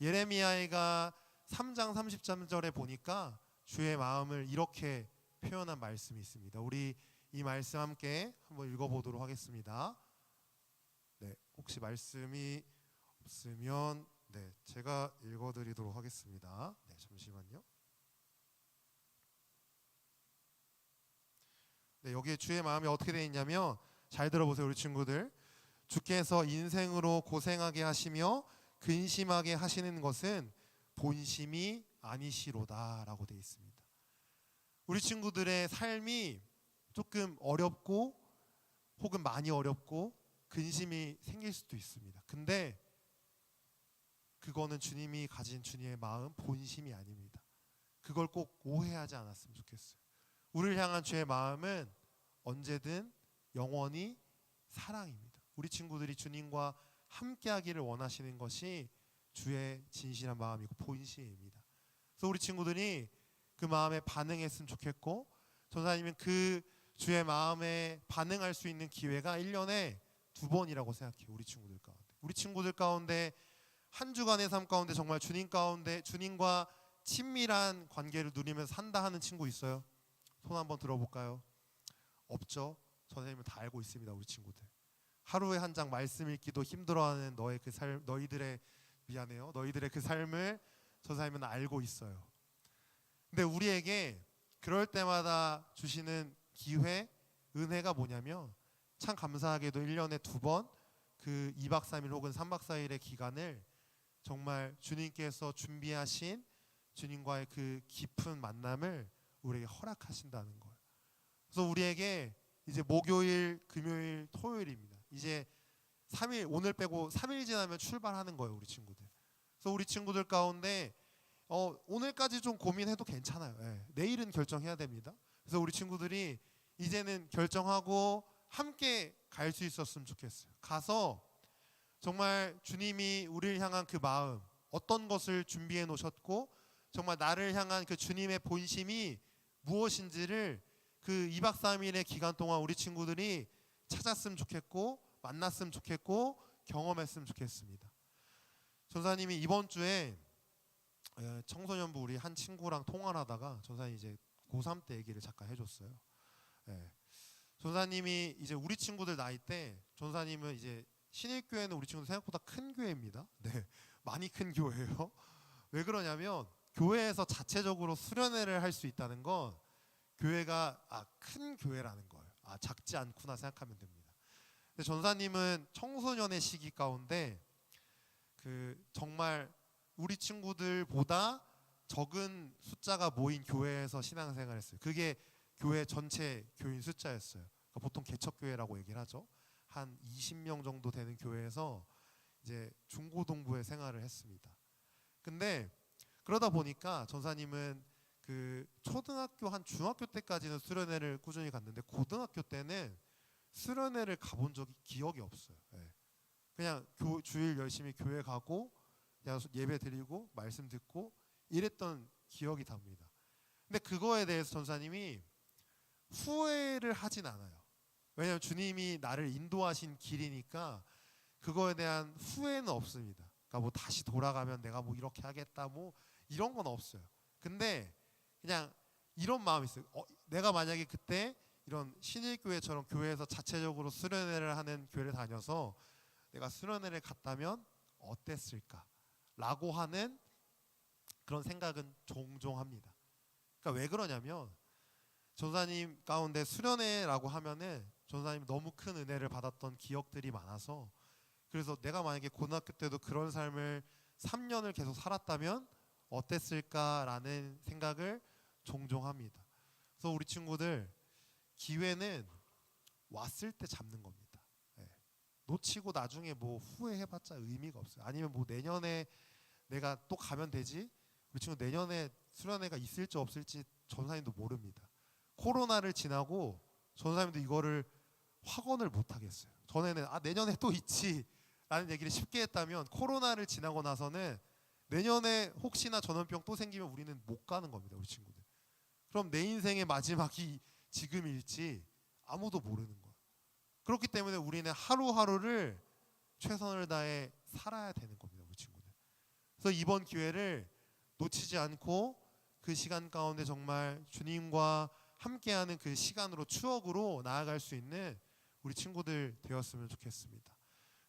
D: 예레미야가 3장 33절에 보니까 주의 마음을 이렇게 표현한 말씀이 있습니다. 우리 이 말씀 함께 한번 읽어보도록 하겠습니다. 네, 혹시 말씀이 없으면 제가 읽어드리도록 하겠습니다. 네, 잠시만요. 네, 여기에 주의 마음이 어떻게 되어 있냐면 잘 들어보세요, 우리 친구들. 주께서 인생으로 고생하게 하시며 근심하게 하시는 것은 본심이 아니시로다라고 되어 있습니다. 우리 친구들의 삶이 조금 어렵고 혹은 많이 어렵고 근심이 생길 수도 있습니다. 근데 그거는 주님이 가진 주님의 마음, 본심이 아닙니다. 그걸 꼭 오해하지 않았으면 좋겠어요. 우리를 향한 주의 마음은 언제든 영원히 사랑입니다. 우리 친구들이 주님과 함께하기를 원하시는 것이 주의 진실한 마음이고 본심입니다. 그래서 우리 친구들이 그 마음에 반응했으면 좋겠고 전사님은 그 주의 마음에 반응할 수 있는 기회가 1년에 2번이라고 생각해요. 우리 친구들 가운데. 우리 친구들 가운데 한 주간의 삶 가운데 정말 주님 가운데 주님과 친밀한 관계를 누리면서 산다 하는 친구 있어요? 손 한번 들어볼까요? 없죠. 선생님은 다 알고 있습니다. 우리 친구들. 하루에 한 장 말씀 읽기도 힘들어하는 너희들의 그 삶을 선생님은 알고 있어요. 근데 우리에게 그럴 때마다 주시는 기회, 은혜가 뭐냐면 참 감사하게도 1년에 2번 그 2박 3일 혹은 3박 4일의 기간을 정말 주님께서 준비하신 주님과의 그 깊은 만남을 우리에게 허락하신다는 거예요. 그래서 우리에게 이제 목요일, 금요일, 토요일입니다. 이제 3일, 오늘 빼고 3일 지나면 출발하는 거예요, 우리 친구들. 그래서 우리 친구들 가운데 오늘까지 좀 고민해도 괜찮아요. 예, 내일은 결정해야 됩니다. 그래서 우리 친구들이 이제는 결정하고 함께 갈 수 있었으면 좋겠어요. 가서 정말 주님이 우리를 향한 그 마음, 어떤 것을 준비해 놓으셨고 정말 나를 향한 그 주님의 본심이 무엇인지를 그 2박 3일의 기간 동안 우리 친구들이 찾았으면 좋겠고 만났으면 좋겠고 경험했으면 좋겠습니다. 전사님이 이번 주에 청소년부 우리 한 친구랑 통화를 하다가 전사님이 이제 고3 때 얘기를 잠깐 해줬어요. 전사님이 이제 우리 친구들 나이 때 전사님은 이제 신일교회는 우리 친구들 생각보다 큰 교회입니다. 네, 많이 큰 교회예요. 왜 그러냐면 교회에서 자체적으로 수련회를 할 수 있다는 건 교회가 큰 교회라는 거예요. 작지 않구나 생각하면 됩니다. 근데 전사님은 청소년의 시기 가운데 그 정말 우리 친구들보다 적은 숫자가 모인 교회에서 신앙생활을 했어요. 그게 교회 전체 교인 숫자였어요. 그러니까 보통 개척교회라고 얘기를 하죠. 한 20명 정도 되는 교회에서 이제 중고등부의 생활을 했습니다. 근데 그러다 보니까 전사님은 그 초등학교 한 중학교 때까지는 수련회를 꾸준히 갔는데 고등학교 때는 수련회를 가본 적이 기억이 없어요. 그냥 주일 열심히 교회 가고 그냥 예배 드리고 말씀 듣고 이랬던 기억이 납니다. 근데 그거에 대해서 전사님이 후회를 하진 않아요. 왜냐하면 주님이 나를 인도하신 길이니까 그거에 대한 후회는 없습니다. 그러니까 뭐 다시 돌아가면 내가 뭐 이렇게 하겠다 뭐 이런 건 없어요. 근데 그냥 이런 마음이 있어요. 내가 만약에 그때 이런 신일교회처럼 교회에서 자체적으로 수련회를 하는 교회를 다녀서 내가 수련회를 갔다면 어땠을까? 라고 하는 그런 생각은 종종 합니다. 그러니까 왜 그러냐면 전사님 가운데 수련회라고 하면은 전사님 너무 큰 은혜를 받았던 기억들이 많아서 그래서 내가 만약에 고등학교 때도 그런 삶을 3년을 계속 살았다면 어땠을까라는 생각을 종종 합니다. 그래서 우리 친구들 기회는 왔을 때 잡는 겁니다. 놓치고 나중에 뭐 후회해봤자 의미가 없어요. 아니면 뭐 내년에 내가 또 가면 되지? 우리 친구 내년에 수련회가 있을지 없을지 전사님도 모릅니다. 코로나를 지나고 전사님도 이거를 확언을 못 하겠어요. 전에는 내년에 또 있지 라는 얘기를 쉽게 했다면 코로나를 지나고 나서는 내년에 혹시나 전염병 또 생기면 우리는 못 가는 겁니다. 우리 친구들. 그럼 내 인생의 마지막이 지금일지 아무도 모르는 거예요. 그렇기 때문에 우리는 하루하루를 최선을 다해 살아야 되는 겁니다. 우리 친구들. 그래서 이번 기회를 놓치지 않고 그 시간 가운데 정말 주님과 함께하는 그 시간으로 추억으로 나아갈 수 있는 우리 친구들 되었으면 좋겠습니다.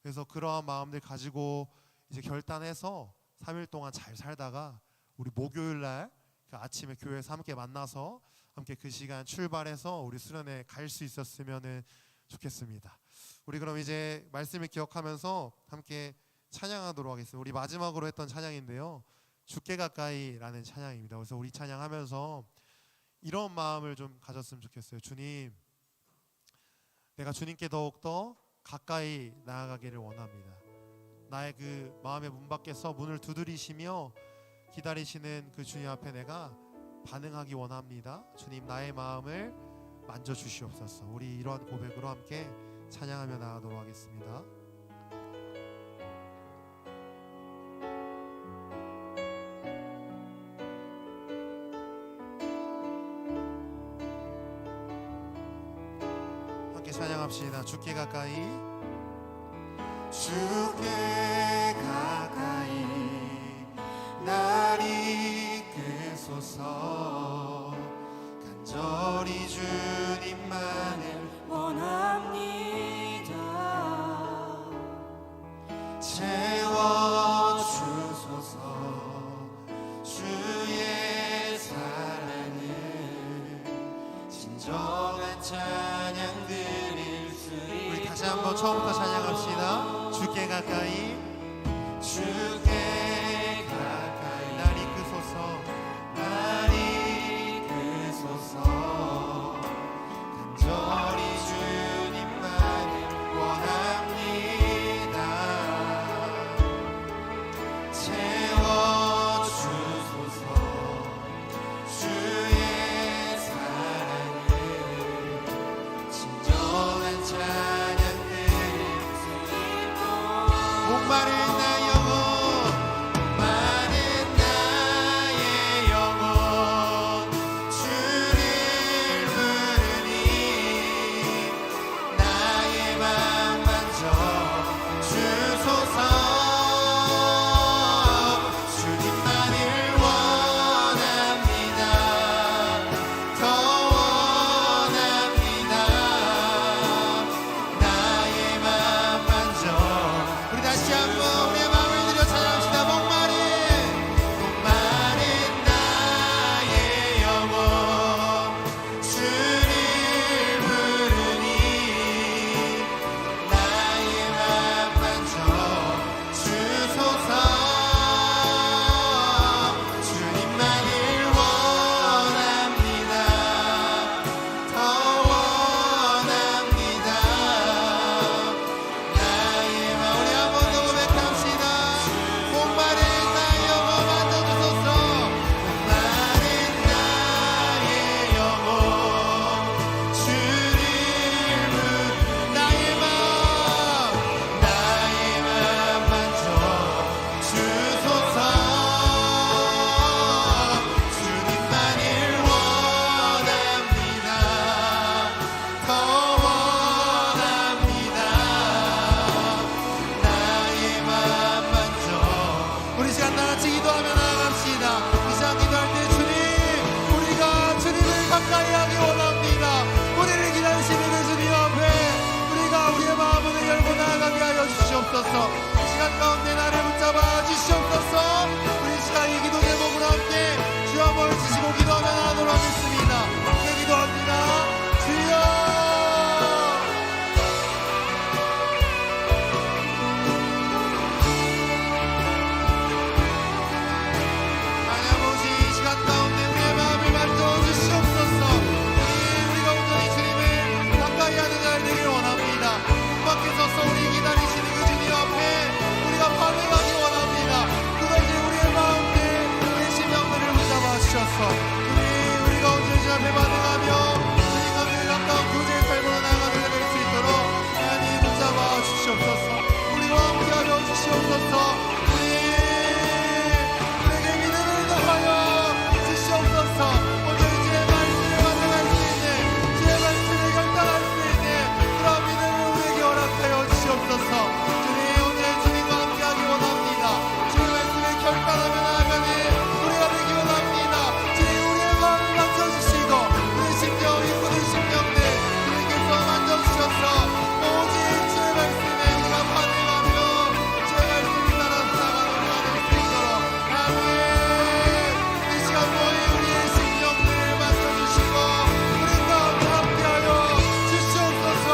D: 그래서 그러한 마음들 가지고 이제 결단해서 3일 동안 잘 살다가 우리 목요일 날 그 아침에 교회에서 함께 만나서 함께 그 시간 출발해서 우리 수련회 갈 수 있었으면 좋겠습니다. 우리 그럼 이제 말씀을 기억하면서 함께 찬양하도록 하겠습니다. 우리 마지막으로 했던 찬양인데요. 주께 가까이라는 찬양입니다. 그래서 우리 찬양하면서 이런 마음을 좀 가졌으면 좋겠어요. 주님, 내가 주님께 더욱더 가까이 나아가기를 원합니다. 나의 그 마음의 문 밖에서 문을 두드리시며 기다리시는 그 주님 앞에 내가 반응하기 원합니다. 주님, 나의 마음을 만져주시옵소서. 우리 이러한 고백으로 함께 찬양하며 나아가도록 하겠습니다. 찬양합시다. 주께 가까이, 주께 가까이 날 이끄소서. 간절히 주님만을
A: 원합니다.
D: 채워주소서. 주의 사랑을 진정한 찬양 드릴 수 있도록. 우리 다시 한번 처음부터 찬양합시다. 주께 가까이, 주께 가까이 날 이끄소서. 날 이끄소서. 간절히 주님만을 원합니다. 채워주소서. 주의 사랑을 진정한 찬양 드릴 수 있도록. 목마른 나의 영혼, 목마른 나의 영혼 주를 부르니 나의 맘 만져 주소서. 주님만을 원합니다. 더 원합니다. 나의 맘 만져. 우리 다시 한번 우리의 마음을 들여 찬양합시다. 목마른 나의 영혼 주를 부르니 나의 맘 만져 주소서. 주님만을 원합니다. 더 원합니다. 나의 맘. 우리 한 번 더 고백합시다. 목마른 나의 영혼 만져주소서. 목마른 나의 영혼 주를 나의 맘 만져 주소서. 주님만을 원합니다. 더 원합니다. 나의 맘 만져. 우리 시간 다같이 기도하며 나아갑시다. 이 시간 기도할 때 주님, 우리가 주님을 가까이 하기 원합니다. 우리를 기다리시는 주님 앞에 우리가 우리의 마음을 열고 나아가게 하여 주시옵소서. 이 시간 가운데 나를 붙잡아 주시옵소서. 우리 시간 이 기도 제목으로 함께 주여 한번 주시고 기도하며 나아가도록 하겠습니다. 함께 기도합니다. 주여. 아버지, 이 시간 가운데 우리의 마음을 만져 주시옵소서. 우리가 온전히 주님을 가까이 하는 날 되길 원합니다. 밖에서서 우리 기다리시는 그 주님 앞에 우리가 반응하기 원합니다. 그것이 우리의 마음에 우리 심령들을 붙잡아 주셔서 우리가 온전히 주님 앞에 반응하며 주님과 늘 가까운 교제의 삶으로 나아가는 날 될 수 있도록 하나님 붙잡아 주시옵소서. 우리와 함께하여 주시옵소서. 우리에게 믿음을 더하여 주시옵소서. 오늘 주의 말씀을 반응할 수 있는, 주의 말씀을 결단할 수 있는 그런 믿음을 우리에게 허락하여 주시옵소서. 주님, 오늘 주님과 함께하기 원합니다. 주의 말씀을 결단하며 나아가는 우리가 되기 원합니다. 주님, 우리의 마음을 만져주시고 우리 심령, 이끄는 심령들 주님께서 만져주셔서 오직 주의 말씀에 우리가 반응하며 주의 말씀을 따라서 나가는 우리가 될 수 있도록 하나님, 이 시간 모인 우리의 심령들 만져주시고 우리 가운데 함께하여 주시옵소서.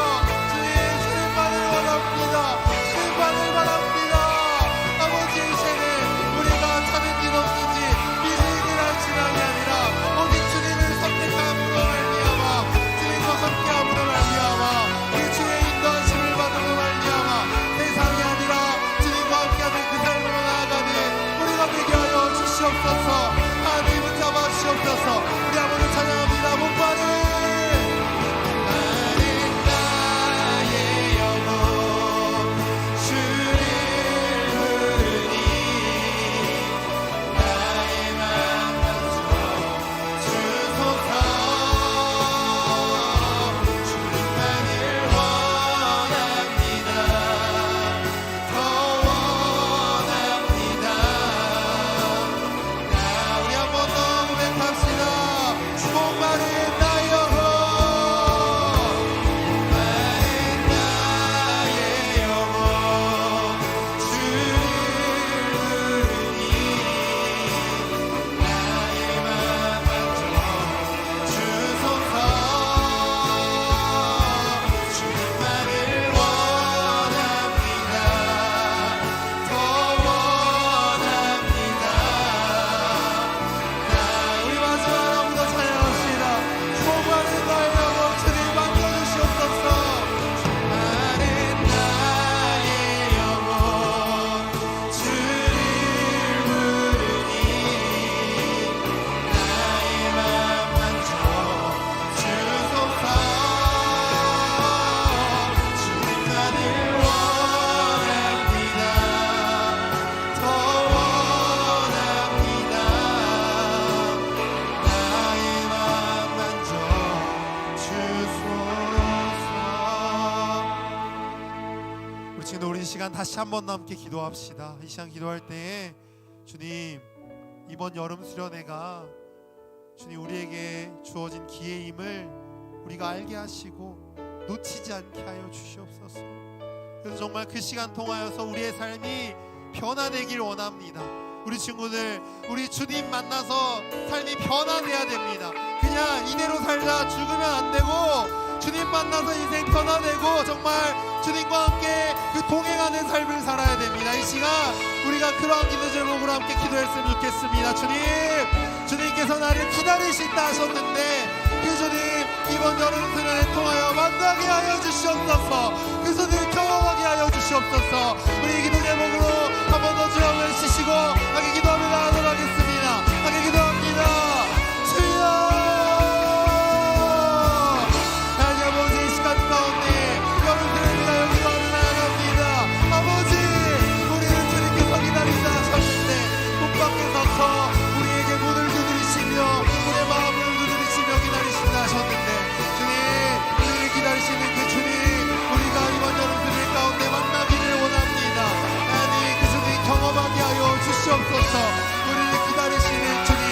D: 주님만을 원합니다. 주님만을 바랍니다. 아버지, 이제는 우리가 찾은 길 없는지 미진을 할지라니 아니라 오직 주님을 선택함으로 말미암아, 주님과 함께함으로 말미암아, 이 주의 인도하심을 받음으로 말미암아 세상이 아니라 주님과 함께하는 그 삶으로 나아가는 우리가 되게 하여 주시옵소서. 하나님 붙잡아 주시옵소서. 우리 아버지 찬양합니다. 목마른 나의 영혼 주를 부르니 나의 맘 만져 주소서. 주님만을 원합니다. 시간 다시 한 번 더 함께 기도합시다. 이 시간 기도할 때에 주님, 이번 여름 수련회가 주님 우리에게 주어진 기회임을 우리가 알게 하시고 놓치지 않게 하여 주시옵소서. 그래서 정말 그 시간 통하여서 우리의 삶이 변화되길 원합니다. 우리 친구들, 우리 주님 만나서 삶이 변화돼야 됩니다. 그냥 이대로 살다 죽으면 안 되고 주님 만나서 인생 변화되고 정말 주님과 함께 그 동행하는 삶을 살아야 됩니다. 이 시간 우리가 그러한 기도 제목으로 함께 기도했으면 좋겠습니다. 주님께서 나를 기다리신다 하셨는데 그 주님 이번 여름 수련회 통하여 만나게 하여 주시옵소서. 그 손을 경험하게 하여 주시옵소서. 우리 기도 제목으로 한 번 더 주여 외치시고 함께 기도하며 나가도록 하겠습니다. 함께 기도합니다. 주여, 하나님 아버지, 이 시간 가운데 여름 수련회가 여기로 나아갑니다. 아버지, 우리는 주님께서 기다린다 하셨는데 문 밖에 서서 우리에게 문을 두드리시며 우리의 마음을 두드리시며 기다리신다 하셨는데 주님, 우리를 기다리시는 그 주님, 우리가 이번 여름 수련회 가운데 만나기를 원합니다. 하나님, 그 주님 경험하게 하여 주시옵소서. 우리를 기다리시는 주님,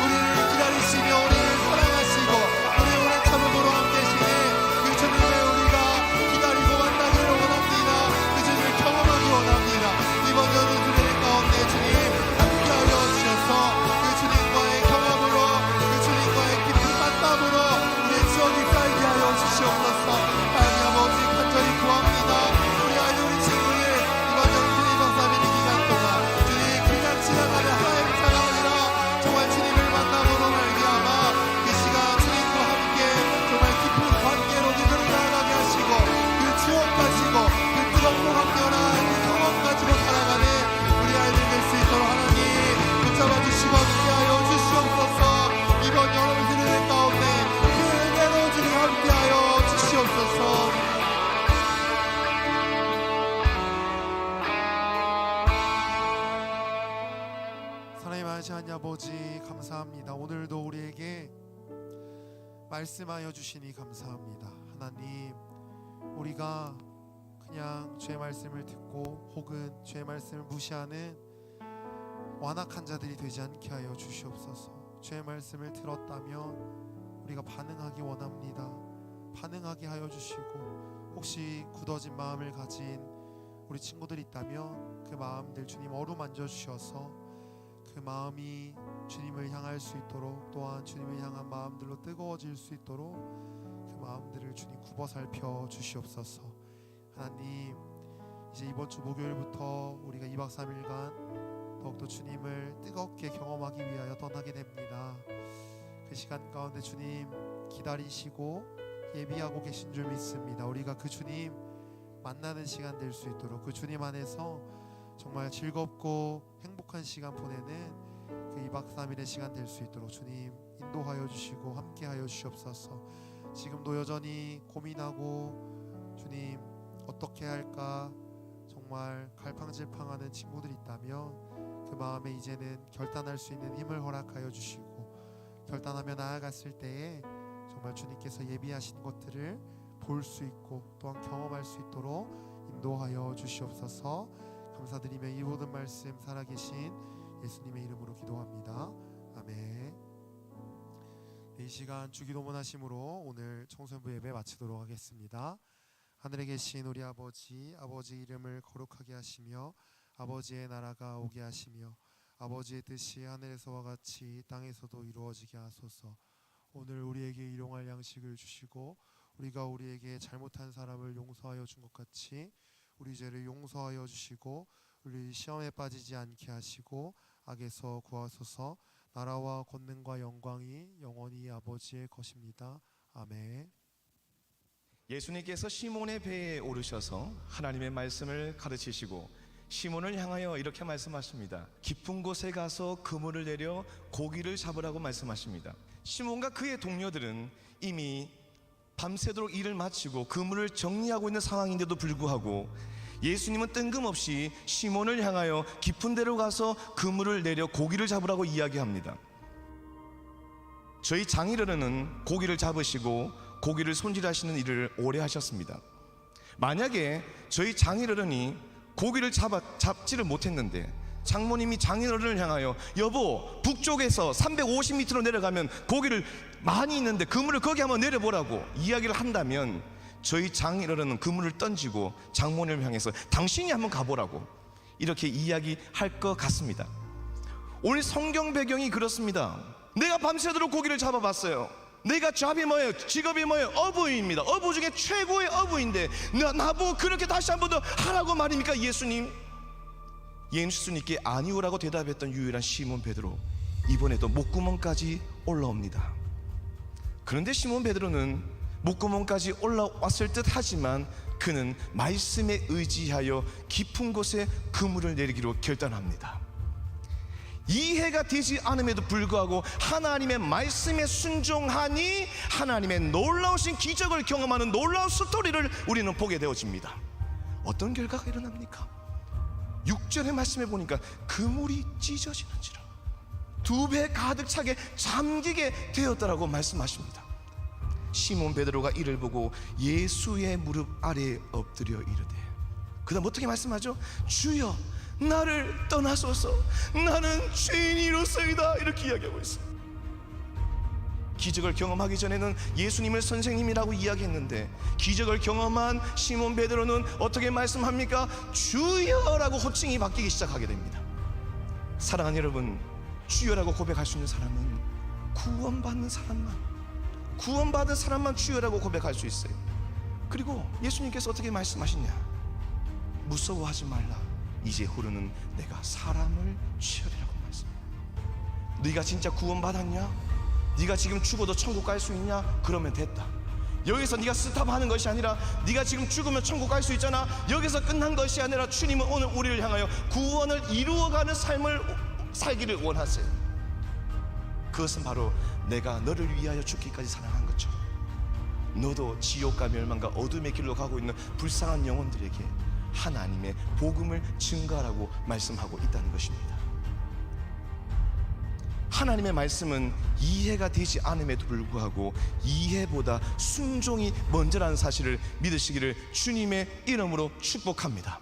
D: 우리를 기다리시며 우리를 사랑하시고 우리 오래 참음으로 함께 하시는 그 주님을 우리가 기다리고 만나기를 원합니다. 그 주님을 경험하기 원합니다. 이번 여름 수련회 가운데 주님 함께하여 주셔서 그 주님과의 경험으로 그 주님과의 깊은 만남으로 우리의 추억이 쌓이게 하여 주시옵소서. 하나님 아버지, 간절히 구합니다. 우리 아이들, 우리 친구들 이번 여름 수련회 박사님의 기간 동안 주님 그냥 지나가는 하나의 차가 아니라 정말 주님을 만남으로 말미암아 그 시간 주님과 함께 정말 깊은 관계로 이들을 나아가게 하시고 그 추억 가지고 그 뜨겁고 강렬한 그 경험 가지고 살아가는 우리 아이들 될 수 있도록 하나님 붙잡아 주시고 함께하여 주시옵소서. 이번 여름 수련회 가운데 그 은혜로 주님 함께하여 주시옵소서. 사랑의 많으신 하나님 아버지, 감사합니다. 오늘도 우리에게 말씀하여 주시니 감사합니다. 하나님, 우리가 그냥 주의 말씀을 듣고 혹은 주의 말씀을 무시하는 완악한 자들이 되지 않게 하여 주시옵소서. 주의 말씀을 들었다면 우리가 반응하기 원합니다. 반응하게 하여 주시고 혹시 굳어진 마음을 가진 우리 친구들 있다면 그 마음들 주님 어루만져 주셔서 그 마음이 주님을 향할 수 있도록, 또한 주님을 향한 마음들로 뜨거워질 수 있도록 그 마음들을 주님 굽어 살펴 주시옵소서. 하나님, 이제 이번 주 목요일부터 우리가 2박 3일간 더욱더 주님을 뜨겁게 경험하기 위하여 떠나게 됩니다. 그 시간 가운데 주님 기다리시고 예비하고 계신 줄 믿습니다. 우리가 그 주님 만나는 시간 될 수 있도록 그 주님 안에서 정말 즐겁고 행복한 시간 보내는 그 2박 3일의 시간 될 수 있도록 주님 인도하여 주시고 함께하여 주시옵소서. 지금도 여전히 고민하고 주님 어떻게 할까 정말 갈팡질팡하는 친구들이 있다면 그 마음에 이제는 결단할 수 있는 힘을 허락하여 주시고 결단하며 나아갔을 때에 정말 주님께서 예비하신 것들을 볼 수 있고 또한 경험할 수 있도록 인도하여 주시옵소서. 감사드리며 이 모든 말씀 살아계신 예수님의 이름으로 기도합니다. 아멘. 이 시간 주기도문 하심으로 오늘 청소년부 예배 마치도록 하겠습니다. 하늘에 계신 우리 아버지, 아버지 이름을 거룩하게 하시며 아버지의 나라가 오게 하시며 아버지의 뜻이 하늘에서와 같이 땅에서도 이루어지게 하소서. 오늘 우리에게 일용할 양식을 주시고 우리가 우리에게 잘못한 사람을 용서하여 준 것 같이 우리 죄를 용서하여 주시고 우리 시험에 빠지지 않게 하시고 악에서 구하소서. 나라와 권능과 영광이 영원히 아버지의 것입니다. 아멘.
F: 예수님께서 시몬의 배에 오르셔서 하나님의 말씀을 가르치시고 시몬을 향하여 이렇게 말씀하십니다. 깊은 곳에 가서 그물을 내려 고기를 잡으라고 말씀하십니다. 시몬과 그의 동료들은 이미 밤새도록 일을 마치고 그물을 정리하고 있는 상황인데도 불구하고 예수님은 뜬금없이 시몬을 향하여 깊은 데로 가서 그물을 내려 고기를 잡으라고 이야기합니다. 저희 장인어른은 고기를 잡으시고 고기를 손질하시는 일을 오래 하셨습니다. 만약에 저희 장인어른이 고기를 잡지를 못했는데 장모님이 장인어른을 향하여 여보, 북쪽에서 350m로 내려가면 고기를 많이 있는데 그물을 거기 한번 내려보라고 이야기를 한다면 저희 장인어른은 그물을 던지고 장모님을 향해서 당신이 한번 가보라고 이렇게 이야기할 것 같습니다. 오늘 성경 배경이 그렇습니다. 내가 밤새도록 고기를 잡아봤어요. 내가 잡이 뭐예요? 직업이 뭐예요? 어부입니다. 어부 중에 최고의 어부인데 나보고 그렇게 다시 한 번 더 하라고 말입니까? 예수님? 예수님께 아니오라고 대답했던 유일한 시몬 베드로, 이번에도 목구멍까지 올라옵니다. 그런데 시몬 베드로는 목구멍까지 올라왔을 듯 하지만 그는 말씀에 의지하여 깊은 곳에 그물을 내리기로 결단합니다. 이해가 되지 않음에도 불구하고 하나님의 말씀에 순종하니 하나님의 놀라우신 기적을 경험하는 놀라운 스토리를 우리는 보게 되어집니다. 어떤 결과가 일어납니까? 6절의 말씀에 보니까 그물이 찢어지는지라 2배 가득 차게 잠기게 되었다라고 말씀하십니다. 시몬 베드로가 이를 보고 예수의 무릎 아래에 엎드려 이르되, 그 다음 어떻게 말씀하죠? 주여 나를 떠나소서, 나는 죄인이로소이다, 이렇게 이야기하고 있어요. 기적을 경험하기 전에는 예수님을 선생님이라고 이야기했는데 기적을 경험한 시몬 베드로는 어떻게 말씀합니까? 주여라고 호칭이 바뀌기 시작하게 됩니다. 사랑하는 여러분, 주여라고 고백할 수 있는 사람은 구원받은 사람만 주여라고 고백할 수 있어요. 그리고 예수님께서 어떻게 말씀하시냐? 무서워하지 말라, 이제 후로는 내가 사람을 취하리라고 말씀합니다. 네가 진짜 구원받았냐? 네가 지금 죽어도 천국 갈 수 있냐? 그러면 됐다. 여기서 네가 스탑하는 것이 아니라 네가 지금 죽으면 천국 갈 수 있잖아. 여기서 끝난 것이 아니라 주님은 오늘 우리를 향하여 구원을 이루어가는 삶을 살기를 원하세요. 그것은 바로 내가 너를 위하여 죽기까지 사랑한 것처럼 너도 지옥과 멸망과 어둠의 길로 가고 있는 불쌍한 영혼들에게 하나님의 복음을 증가하라고 말씀하고 있다는 것입니다. 하나님의 말씀은 이해가 되지 않음에도 불구하고 이해보다 순종이 먼저라는 사실을 믿으시기를 주님의 이름으로 축복합니다.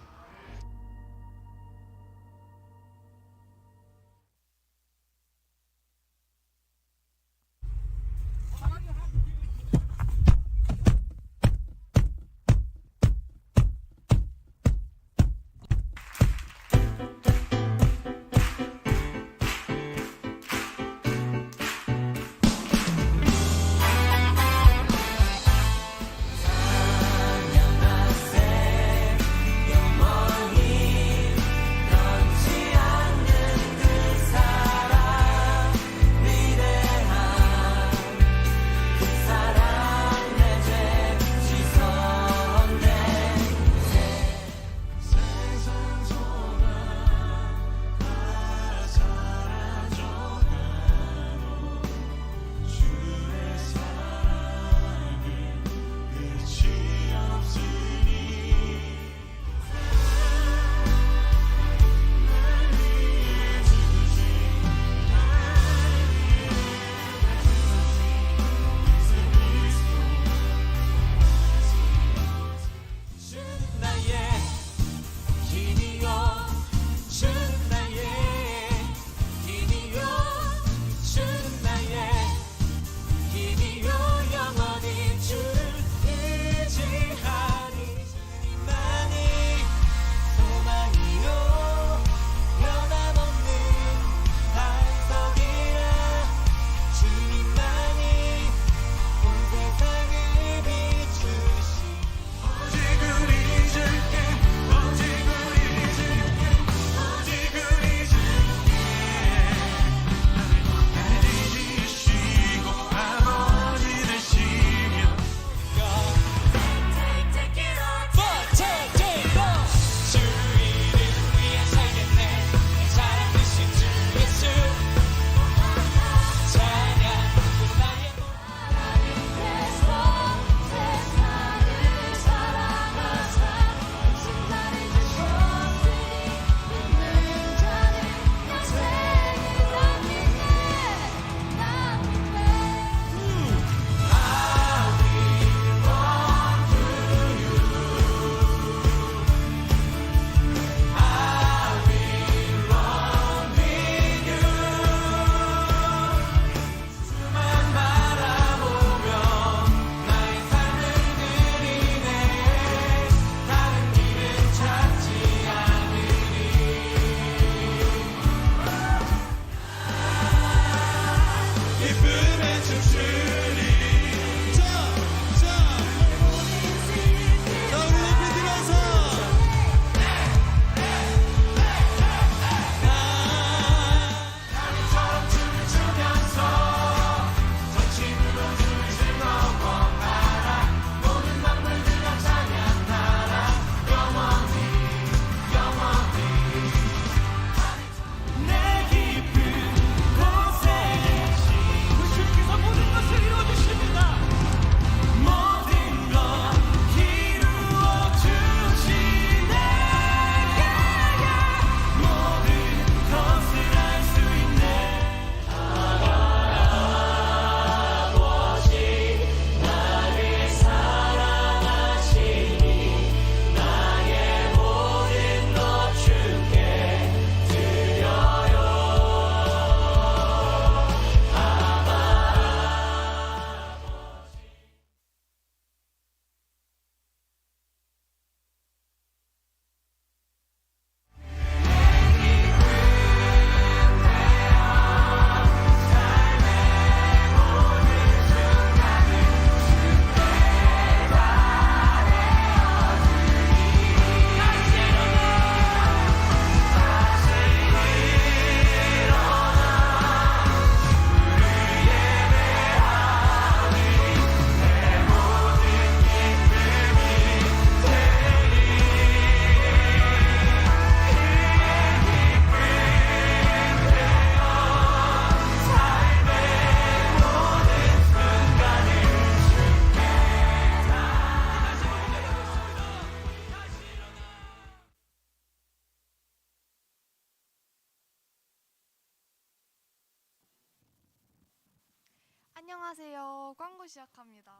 G: 안녕하세요. 광고 시작합니다.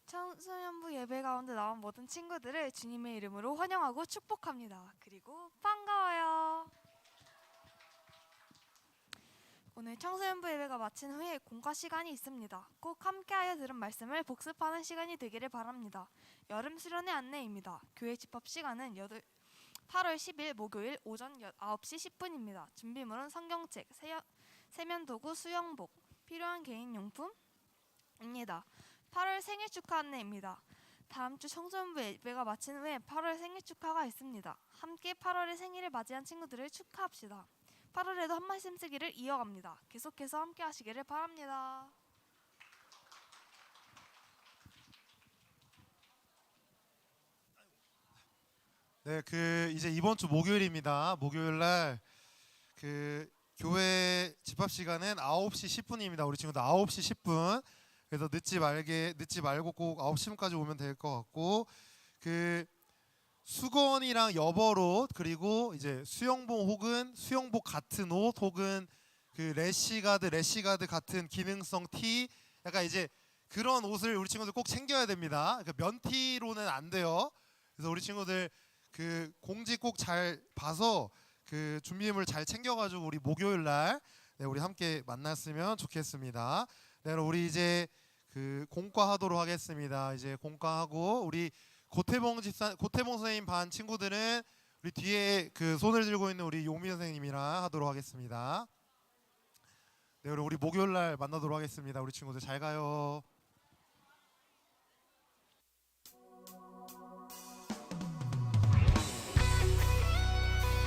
G: 청소년부 예배 가운데 나온 모든 친구들을 주님의 이름으로 환영하고 축복합니다. 그리고 반가워요. 오늘 청소년부 예배가 마친 후에 공과 시간이 있습니다. 꼭 함께하여 들은 말씀을 복습하는 시간이 되기를 바랍니다. 여름 수련회 안내입니다. 교회 집합 시간은 8월 10일 목요일 오전 9시 10분입니다. 준비물은 성경책, 세면도구, 수영복, 필요한 개인용품입니다. 8월 생일 축하 안내입니다. 다음 주 청소년부 예배가 마친 후에 8월 생일 축하가 있습니다. 함께 8월의 생일을 맞이한 친구들을 축하합시다. 8월에도 한 말씀 쓰기를 이어갑니다. 계속해서 함께 하시기를 바랍니다.
D: 네, 이제 이번 주 목요일입니다. 목요일 날 교회 집합 시간은 9시 10분입니다. 우리 친구들 9시 10분. 그래서 늦지 말고 꼭 9시 10분까지 오면 될 것 같고, 수건이랑 여벌옷, 그리고 이제 수영복 혹은 수영복 같은 옷, 혹은 래시가드 같은 기능성 티, 약간 이제 그런 옷을 우리 친구들 꼭 챙겨야 됩니다. 면티로는 안 돼요. 그래서 우리 친구들 공지 꼭 잘 봐서 준비물 잘 챙겨가지고 우리 목요일 날 우리 함께 만났으면 좋겠습니다. 네, 그럼 우리 이제 공과하도록 하겠습니다. 이제 공과하고 우리 고태봉 선생님 반 친구들은 우리 뒤에 손을 들고 있는 우리 용미 선생님이랑 하도록 하겠습니다. 네, 그럼 우리 목요일 날 만나도록 하겠습니다. 우리 친구들 잘 가요.